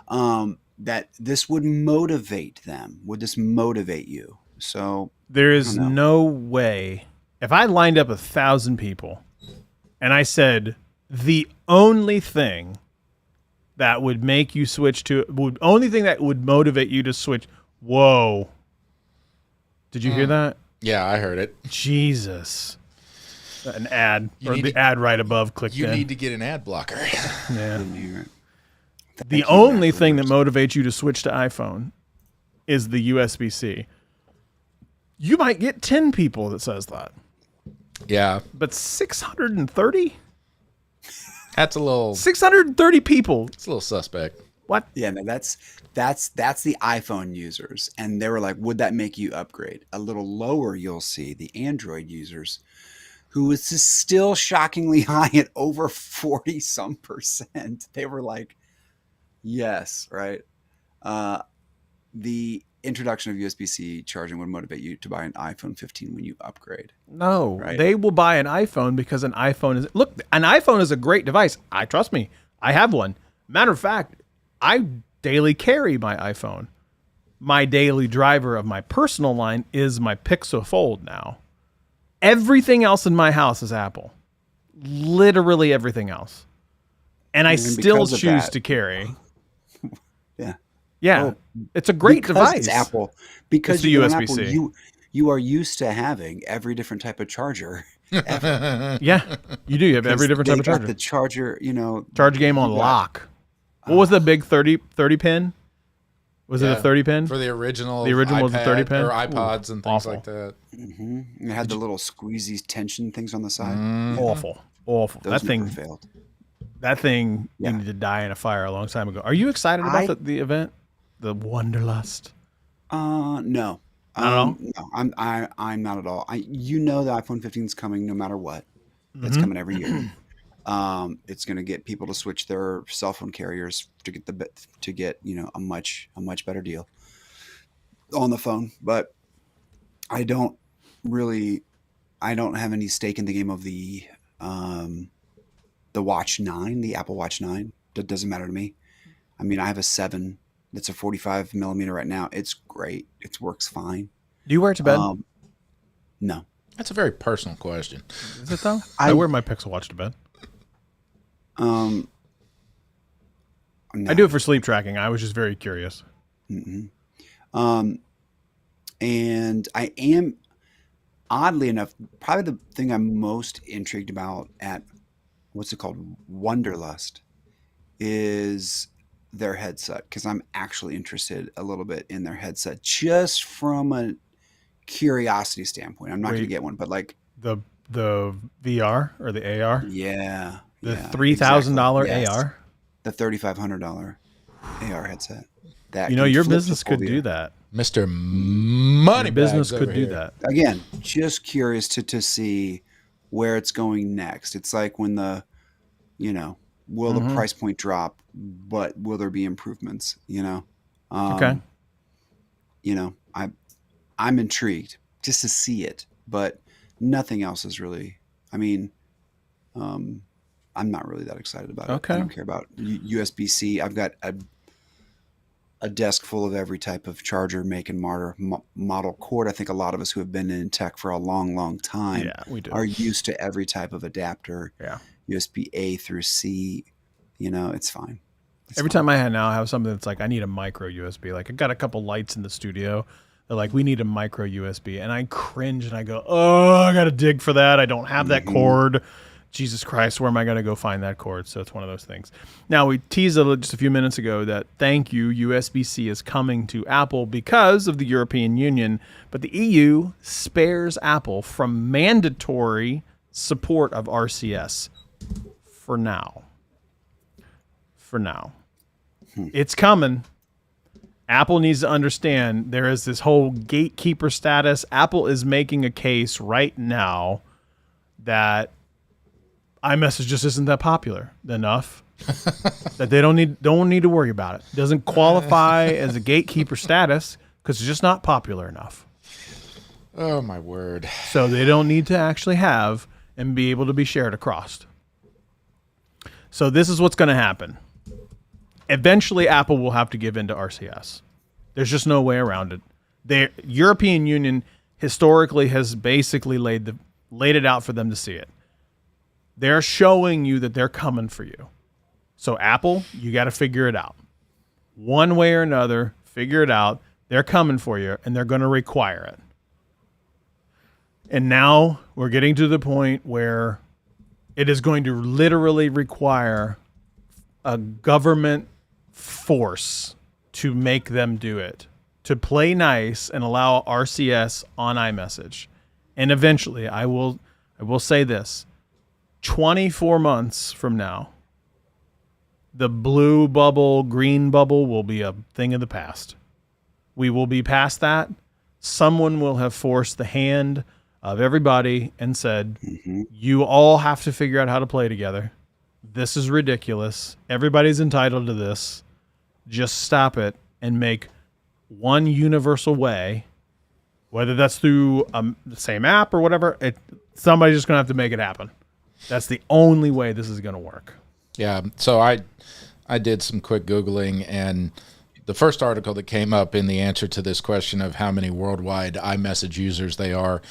that this would motivate them. Would this motivate you? So there is no way. If I lined up 1,000 people and I said the only thing that would make you switch to, only thing that would motivate you to switch. Whoa. Did you hear that? Yeah, I heard it. Jesus. An ad, the ad right above clicked in. You need to get an ad blocker. Yeah. The only thing that motivates you to switch to iPhone is the USB-C. You might get 10 people that says that. Yeah. But 630? That's a little... 630 people. It's a little suspect. What? Yeah, no, that's the iPhone users. And they were like, would that make you upgrade? A little lower, you'll see the Android users, who is still shockingly high at over 40-some%. They were like, yes, right? The introduction of USB-C charging would motivate you to buy an iPhone 15 when you upgrade. No, right? They will buy an iPhone because an iPhone is a great device. Trust me, I have one. Matter of fact, I daily carry my iPhone. My daily driver of my personal line is my Pixel Fold now. Everything else in my house is Apple. Literally everything else. And I still choose to carry. Yeah. Yeah. Well, it's a great device. It's Apple. Because it's the USB-C. Apple, you are used to having every different type of charger. Yeah. You do. You have every different type of charger. The charger, charge game on lock. What was the big 30 pin? Was it a 30 pin? For the original. The original was a 30 pin? Or iPods and things like that. Mm-hmm. It had the little squeezy tension things on the side. Awful. Those never failed. That thing needed to die in a fire a long time ago. Are you excited about the event? The Wanderlust? No. Not at all? No, I'm not at all. The iPhone 15 is coming no matter what. It's coming every year. It's going to get people to switch their cell phone carriers to get a much better deal on the phone. But I don't have any stake in the game of the Watch 9, the Apple Watch 9. That doesn't matter to me. I mean, I have a 7 that's a 45 millimeter right now. It's great. It works fine. Do you wear it to bed? No. That's a very personal question. Is it though? I wear my Pixel Watch to bed. No. I do it for sleep tracking. I was just very curious. And I am, oddly enough, probably the thing I'm most intrigued about at what's it called, Wanderlust, is their headset, because I'm actually interested a little bit in their headset just from a curiosity standpoint. I'm not going to get one, but like the VR or the AR. Yeah. The $3,000 AR. The $3,500 AR headset. That your business could do that. Mr. Money business could do that. Again, just curious to see where it's going next. It's like when will the price point drop, but will there be improvements? Okay. I'm intrigued just to see it, but nothing else is really. I mean, I'm not really that excited about it. Okay. I don't care about USB-C. I've got a desk full of every type of charger, make and model cord. I think a lot of us who have been in tech for a long, long time are used to every type of adapter. Yeah. USB-A through C. It's fine. Every time I have something that's like, I need a micro USB. Like I got a couple lights in the studio. They're like, we need a micro USB. And I cringe and I go, oh, I got to dig for that. I don't have that cord. Jesus Christ, where am I going to go find that cord? So it's one of those things. Now, we teased just a few minutes ago that thank you, USB-C is coming to Apple because of the European Union, but the EU spares Apple from mandatory support of RCS for now. It's coming. Apple needs to understand there is this whole gatekeeper status. Apple is making a case right now that iMessage just isn't that popular enough that they don't need to worry about it. It doesn't qualify as a gatekeeper status because it's just not popular enough. Oh my word. So they don't need to actually have and be able to be shared across. So this is what's going to happen. Eventually Apple will have to give in to RCS. There's just no way around it. The European Union historically has basically laid it out for them to see it. They're showing you that they're coming for you. So Apple, you got to figure it out. One way or another, figure it out. They're coming for you, and they're going to require it. And now we're getting to the point where it is going to literally require a government force to make them do it, to play nice and allow RCS on iMessage. And eventually, I will say this. 24 months from now, the blue bubble, green bubble will be a thing of the past. We will be past that. Someone will have forced the hand of everybody and said, you all have to figure out how to play together. This is ridiculous. Everybody's entitled to this. Just stop it and make one universal way, whether that's through the same app or whatever. Somebody's just going to have to make it happen. That's the only way this is going to work. Yeah. So I did some quick Googling, and the first article that came up in the answer to this question of how many worldwide iMessage users they are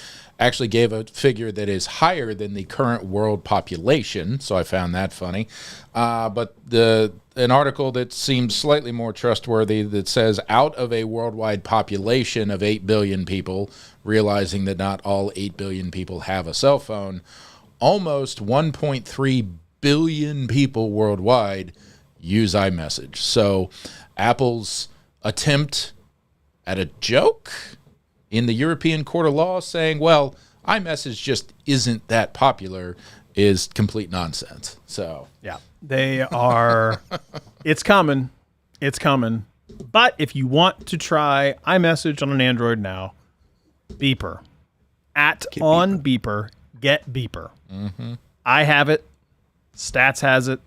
actually gave a figure that is higher than the current world population. So I found that funny. But an article that seems slightly more trustworthy that says out of a worldwide population of 8 billion people, realizing that not all 8 billion people have a cell phone, almost 1.3 billion people worldwide use iMessage. So Apple's attempt at a joke in the European Court of Law saying, well, iMessage just isn't that popular is complete nonsense. So yeah, they are. It's coming. But if you want to try iMessage on an Android now, Beeper. Beeper. Get Beeper. I have it. Stats has it.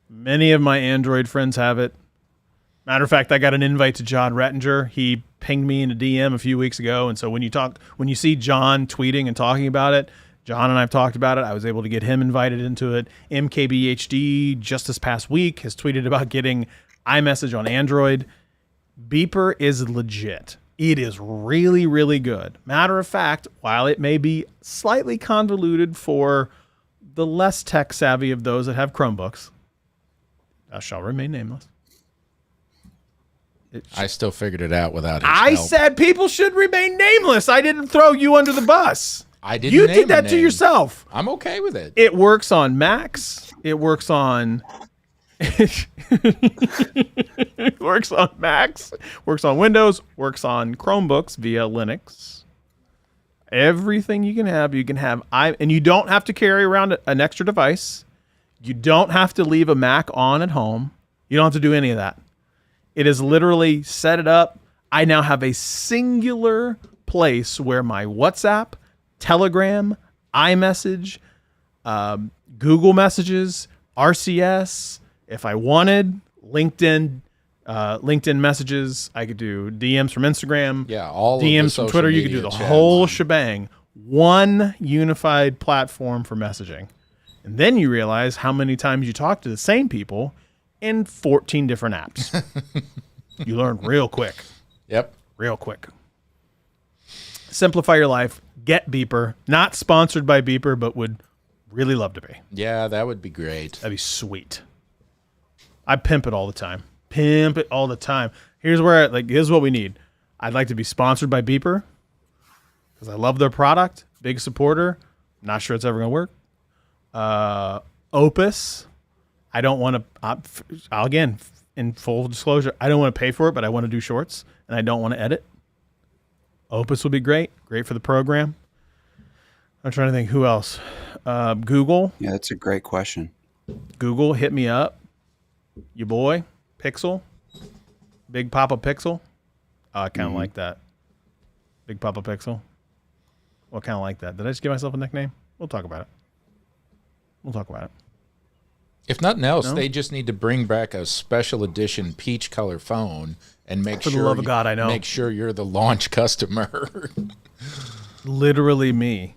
Many of my Android friends have it. Matter of fact, I got an invite to John Rettinger. He pinged me in a DM a few weeks ago, and so when you see John tweeting and talking about it, John and I have talked about it. I was able to get him invited into it. MKBHD just this past week has tweeted about getting iMessage on Android. Beeper is legit. It is really, really good. Matter of fact, while it may be slightly convoluted for the less tech savvy of those that have Chromebooks, I shall remain nameless. I still figured it out without his help. I said people should remain nameless. I didn't throw you under the bus. I didn't. You did that to yourself. I'm okay with it. It works on Macs. It works on. It works on Macs. Works on Windows. Works on Chromebooks via Linux. Everything you can have, and you don't have to carry around an extra device. You don't have to leave a Mac on at home. You don't have to do any of that. It is literally set it up. I now have a singular place where my WhatsApp, Telegram, iMessage, Google Messages, RCS. If I wanted LinkedIn messages, I could do DMs from Instagram. Yeah, all DMs from Twitter. You could do the whole shebang. One unified platform for messaging. And then you realize how many times you talk to the same people in 14 different apps. You learn real quick. Yep. Real quick. Simplify your life. Get Beeper. Not sponsored by Beeper, but would really love to be. Yeah, that would be great. That'd be sweet. I pimp it all the time. Pimp it all the time. Here's what we need. I'd like to be sponsored by Beeper because I love their product. Big supporter. Not sure it's ever going to work. Opus. I don't want to, again, in full disclosure, I don't want to pay for it, but I want to do shorts and I don't want to edit. Opus would be great. Great for the program. I'm trying to think who else. Google. Yeah, that's a great question. Google, hit me up. Your boy, Pixel. Big Papa Pixel. I kind of like that. Big Papa Pixel. Well, kind of like that. Did I just give myself a nickname? We'll talk about it. If nothing else, they just need to bring back a special edition peach color phone and make sure. For the love of God, I know. Make sure you're the launch customer. Literally me.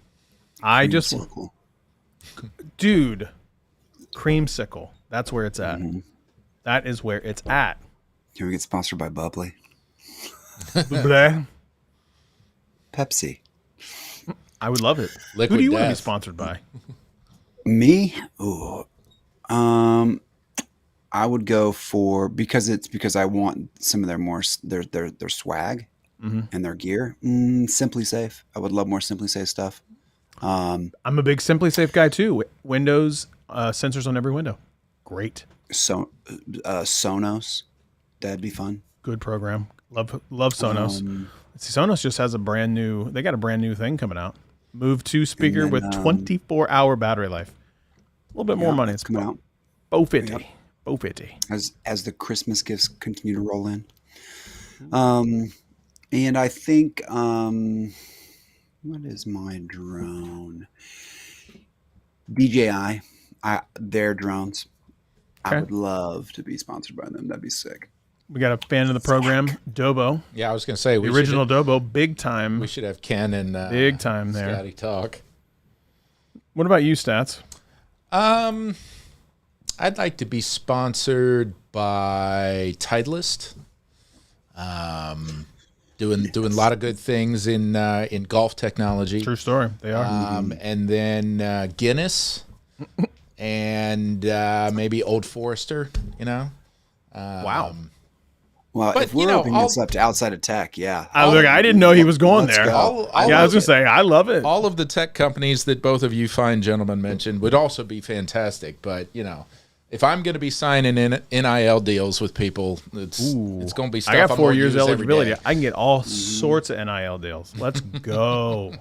Dude, creamsicle. That's where it's at. Mm-hmm. That is where it's at. Can we get sponsored by Bubbly? Pepsi. I would love it. Liquid Who do you Death. want to be sponsored by? Me? Ooh. I would go for because I want some of their swag and their gear. Simply Safe. I would love more Simply Safe stuff. I'm a big Simply Safe guy too. Windows sensors on every window. Great. So Sonos, that'd be fun. Good program. Love Sonos. Sonos just has they got a brand new thing coming out. Move 2 speaker with 24-hour battery life. A little bit more money. It's coming out. $450. Yep. $450. As the Christmas gifts continue to roll in. And I think what is my drone? DJI. Their drones. Okay. I would love to be sponsored by them. That'd be sick. We got a fan of the program, Dobo. Yeah, I was going to say the original Dobo, big time. We should have Ken and big time there. Scotty talk. What about you, Stats? I'd like to be sponsored by Titleist. Doing a lot of good things in golf technology. True story. They are. And then Guinness and maybe Old Forester. Wow. Well, but, if we're opening this up to outside of tech, yeah. I didn't know he was going there. I was going to say, I love it. All of the tech companies that both of you fine gentlemen mentioned would also be fantastic. But, if I'm going to be signing in NIL deals with people, it's going to be stuff I got 4 years eligibility. Every day. I can get all sorts of NIL deals. Let's go.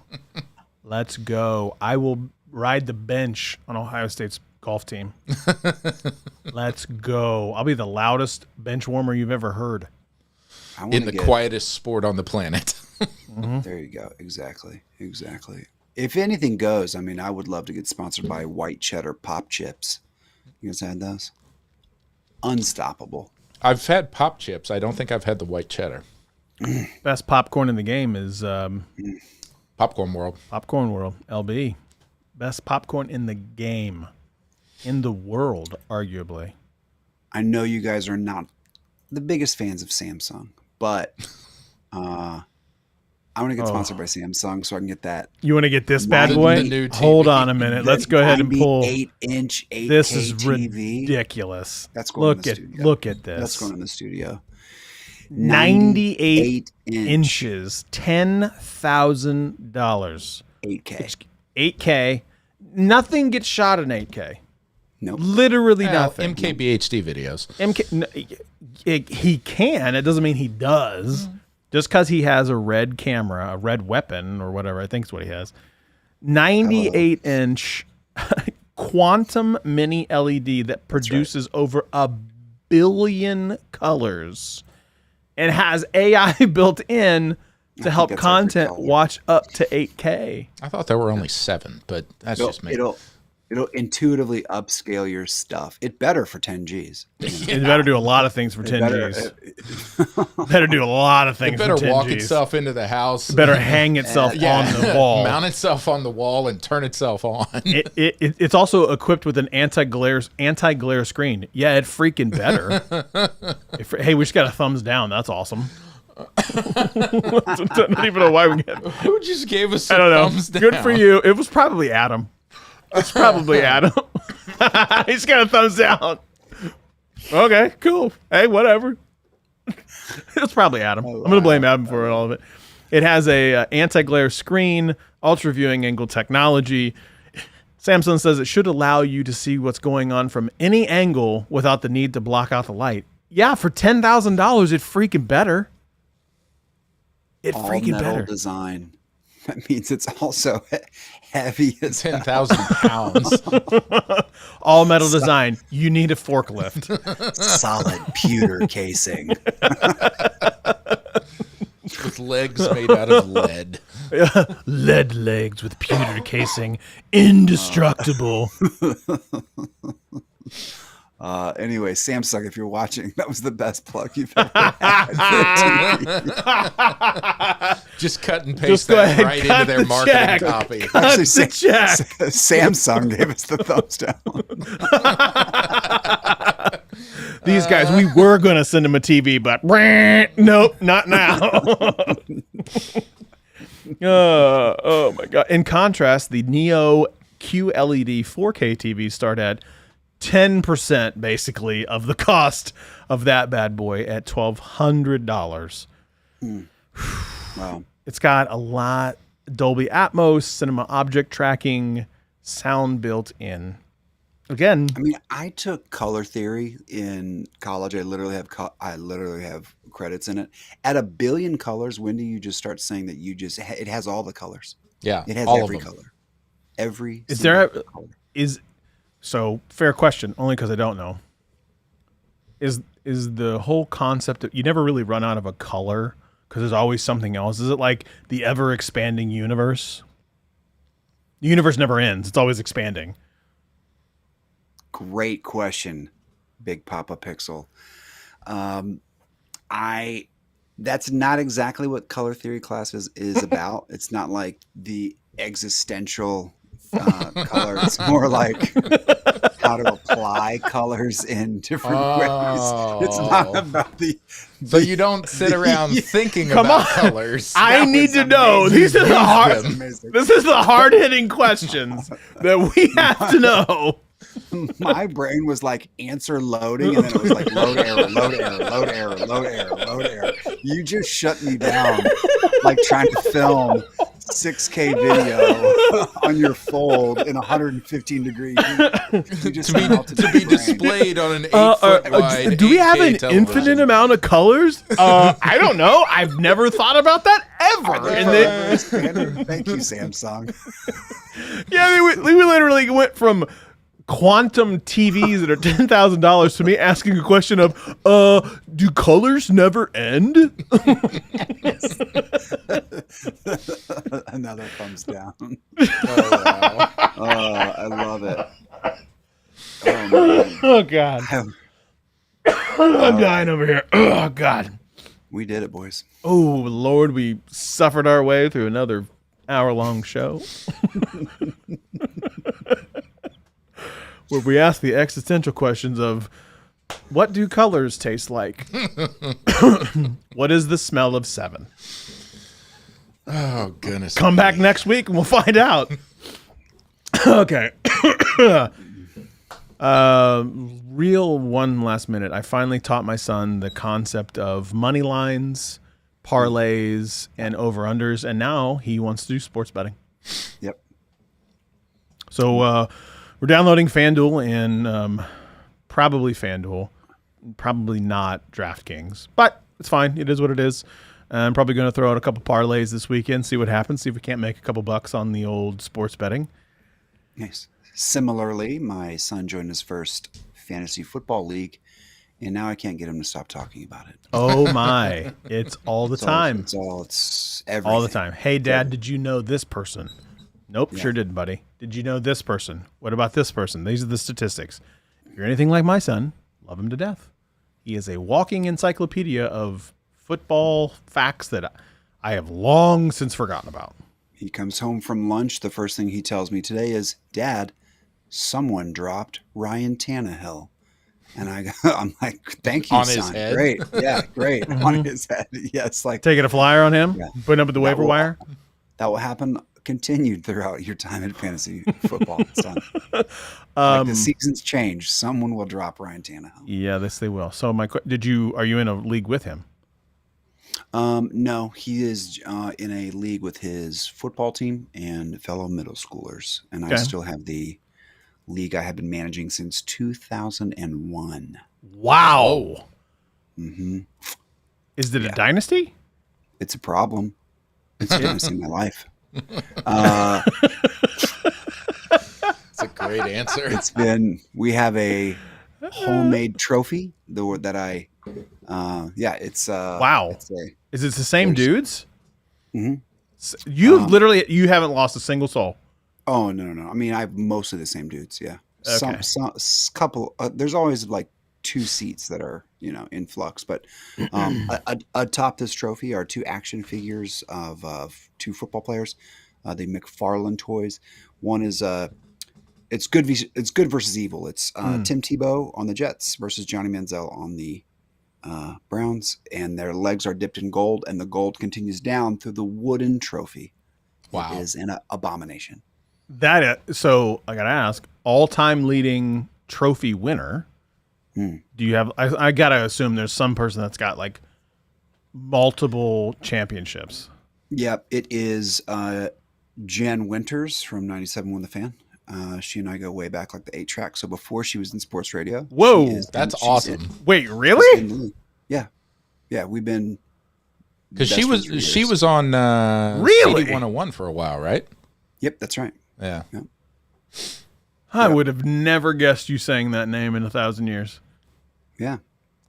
Let's go. I will ride the bench on Ohio State's golf team. Let's go. I'll be the loudest bench warmer you've ever heard. In the quietest sport on the planet. There you go. Exactly. If anything goes, I would love to get sponsored by White Cheddar Pop Chips. You guys had those? Unstoppable. I've had Pop Chips. I don't think I've had the White Cheddar. Best popcorn in the game is Popcorn World. Popcorn World. LB. Best popcorn in the game. In the world, arguably. I know you guys are not the biggest fans of Samsung, but I want to get sponsored by Samsung so I can get that. You want to get this bad boy? Hold on a minute. Let's go ahead and pull. 8-inch 8K This is TV. ridiculous. That's going in the studio. Look at this. That's going in the studio. 98 inches. $10,000. 8K. 8K. Nothing gets shot in 8K. Nope. Literally nothing. MKBHD videos. He can. It doesn't mean he does. Just because he has a red camera, a red weapon, or whatever, I think is what he has. 98-inch quantum mini LED that produces over 1 billion colors and has AI built in to help content watch up to 8K. I thought there were only 7, but that's just me. It'll intuitively upscale your stuff. It better for 10 Gs. It better do a lot of things for 10 Gs. Better do a lot of things. It better for 10 walk Gs. itself into the house. It better hang itself on the wall. Mount itself on the wall and turn itself on. It's also equipped with an anti-glare screen. Yeah, it freaking better. Hey, we just got a thumbs down. That's awesome. I don't even know why we get. Who just gave us I don't know. thumbs down? Good for you. It was probably Adam. It's probably Adam. He's got a thumbs down. Okay, cool. Hey, whatever. It's probably Adam. I'm going to blame Adam for all of it. It has a anti-glare screen, ultra viewing angle technology. Samsung says it should allow you to see what's going on from any angle without the need to block out the light. Yeah, for $10,000, it freaking better. It all freaking metal better. Design. That means it's also heavy as 10,000 pounds. All metal design. You need a forklift. solid pewter casing. With legs made out of lead. Lead legs with pewter casing. Indestructible. Anyway, Samsung, if you're watching, that was the best plug you've ever had. Just cut and paste that right into their marketing copy. Actually, Samsung gave us the thumbs down. These guys, we were going to send them a TV, but nope, not now. Oh my God. In contrast, the Neo QLED 4K TVs start at 10% basically of the cost of that bad boy at $1,200. Wow. It's got a lot Dolby Atmos, cinema object tracking, sound built in. Again, I mean, I took color theory in college. I literally have credits in it. At 1 billion colors, when do you just start saying that it has all the colors? Yeah, it has all every of them. color. Every is there color. So fair question, only because I don't know. Is the whole concept of you never really run out of a color because there's always something else? Is it like the ever expanding universe? The universe never ends; it's always expanding. Great question, Big Papa Pixel. That's not exactly what color theory class is about. It's not like the existential color. It's more like how to apply colors in different ways. It's not about So you don't sit around thinking about colors. I need to know. These are this is the hard-hitting questions that we have to know. My brain was like answer loading, and then it was like load error, load error, load error, load error, load error. You just shut me down, like trying to film 6K video on your fold in 115 degrees. You just to be displayed on an 8-foot wide. Do we have an television. infinite amount of colors? I don't know. I've never thought about that ever. Thank you, Samsung. Yeah, we literally went from quantum TVs that are $10,000 to me asking a question of, do colors never end? Another thumbs down. Oh, wow. I love it. Oh, man. Oh, God. I'm dying over here. Oh, God. We did it, boys. Oh, Lord, we suffered our way through another hour-long show. Where we ask the existential questions of, what do colors taste like? What is the smell of 7? Oh, goodness. Come back next week and we'll find out. Okay. Real one last minute. I finally taught my son the concept of money lines, parlays, and over-unders, and now he wants to do sports betting. Yep. So we're downloading FanDuel and probably not DraftKings, but it's fine. It is what it is. I'm probably going to throw out a couple parlays this weekend, see what happens, see if we can't make a couple bucks on the old sports betting. Nice. Similarly, my son joined his first fantasy football league, and now I can't get him to stop talking about it. Oh my! It's all the time. It's everything. All the time. Hey, Dad, did you know this person? Nope, Yeah. sure didn't, buddy. Did you know this person? What about this person? These are the statistics. If you're anything like my son, love him to death. He is a walking encyclopedia of football facts that I have long since forgotten about. He comes home from lunch. The first thing he tells me today is, Dad, someone dropped Ryan Tannehill. And I'm like, thank you, On son. his head? Great. Yeah, great. On his head. Yes. Like Taking a flyer on him, Yeah. putting up at the waiver wire. That will happen continued throughout your time in fantasy football, son. Like the seasons change. Someone will drop Ryan Tannehill. Yeah, this they will. So are you in a league with him? No, he is in a league with his football team and fellow middle schoolers. And I still have the league I have been managing since 2001. Wow. Mm-hmm. Is it a dynasty? It's a problem. It's missing my life. That's a great answer. We have a homemade trophy that I, wow. Is it the same dudes? Mm-hmm. You haven't lost a single soul. Oh, no. I mean, I have mostly the same dudes. Yeah. Okay. Some couple, there's always like 2 seats that are, in flux, but atop this trophy are 2 action figures of 2 football players. The McFarlane toys. One is it's good versus evil. It's Tim Tebow on the Jets versus Johnny Manziel on the Browns, and their legs are dipped in gold, and the gold continues down through the wooden trophy. Wow. It is an abomination. So I gotta ask, all-time leading trophy winner. Do you have? I gotta assume there's some person that's got like multiple championships. Yep, it is Jen Winters from 97 Won the Fan. She and I go way back, like the 8-track. So before she was in sports radio. Whoa, that's awesome. Wait, really? Yeah, we've been. Because she was on really CD 101 for a while, right? Yep, that's right. Yeah. Yep. I would have never guessed you saying that name in 1,000 years. Yeah,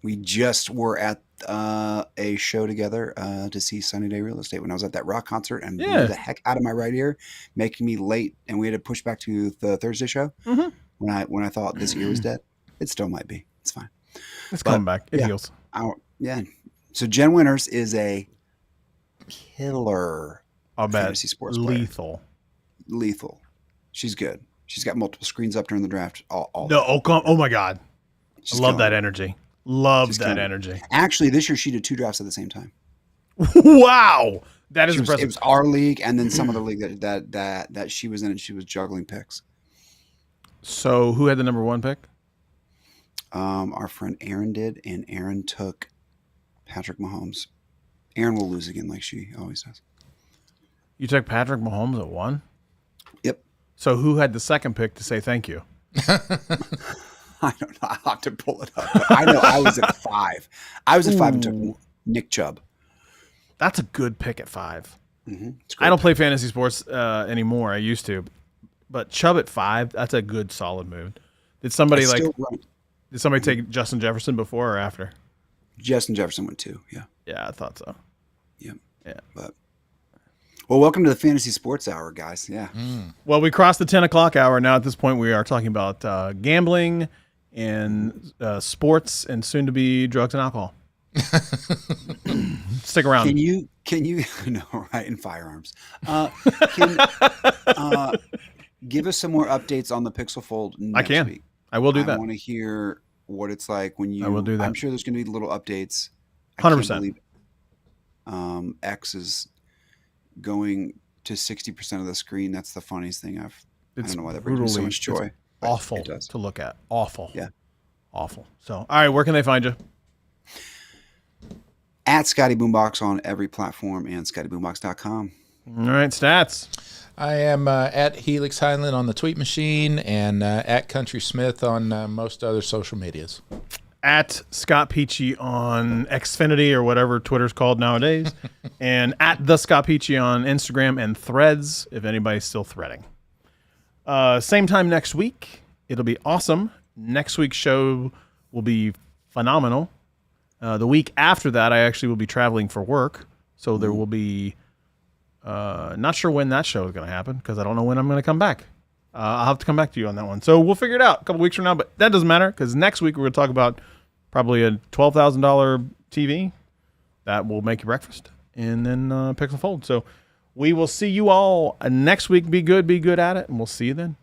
we just were at a show together to see Sunny Day Real Estate when I was at that rock concert, and blew the heck out of my right ear, making me late, and we had to push back to the Thursday show. Mm-hmm. When I thought this ear was dead. It still might be. It's fine. It's coming back. It heals. So Jen Winters is a killer. I'll bet. Fantasy sports player. Lethal. She's good. She's got multiple screens up during the draft. Oh my God. I love that energy. Energy. Actually, this year she did 2 drafts at the same time. Wow. That is impressive. It was our league and then some other league that she was in, and she was juggling picks. So who had the number 1 pick? Our friend Aaron did, and Aaron took Patrick Mahomes. Aaron will lose again like she always does. You took Patrick Mahomes at 1? Yep. So who had the second pick to say thank you? I don't know. I'll have to pull it up. But I know I was at 5. I was at 5 and took Nick Chubb. That's a good pick at 5. Mm-hmm. I don't play fantasy sports anymore. I used to. But Chubb at 5, that's a good, solid move. Did somebody take Justin Jefferson before or after? Justin Jefferson went 2, yeah. Yeah, I thought so. Yeah. But well, welcome to the Fantasy Sports Hour, guys. Yeah. Well, we crossed the 10 o'clock hour. Now at this point, we are talking about gambling and sports and soon to be drugs and alcohol. Stick around. Can you no, right, and firearms. Give us some more updates on the Pixel Fold next week. I will do that. I want to hear what it's like when you. I will do that. I'm sure there's going to be little updates. 100%. X is going to 60% of the screen. That's the funniest thing I don't know why that brings me so much joy. Awful to look at. Awful. Yeah. Awful. So, all right, where can they find you? At Scotty BoomBox on every platform and ScottyBoomBox.com. All right, stats. I am at Helix Highland on the tweet machine and at Country Smith on most other social medias. At Scott Peachy on Xfinity or whatever Twitter's called nowadays. And at the Scott Peachy on Instagram and Threads, if anybody's still threading. Same time next week. It'll be awesome. Next week's show will be phenomenal. The week after that, I actually will be traveling for work. So there will be Not sure when that show is going to happen because I don't know when I'm going to come back. I'll have to come back to you on that one. So we'll figure it out a couple weeks from now, but that doesn't matter because next week we're going to talk about probably a $12,000 TV that will make you breakfast and then Pixel Fold. So we will see you all next week. Be good at it, and we'll see you then.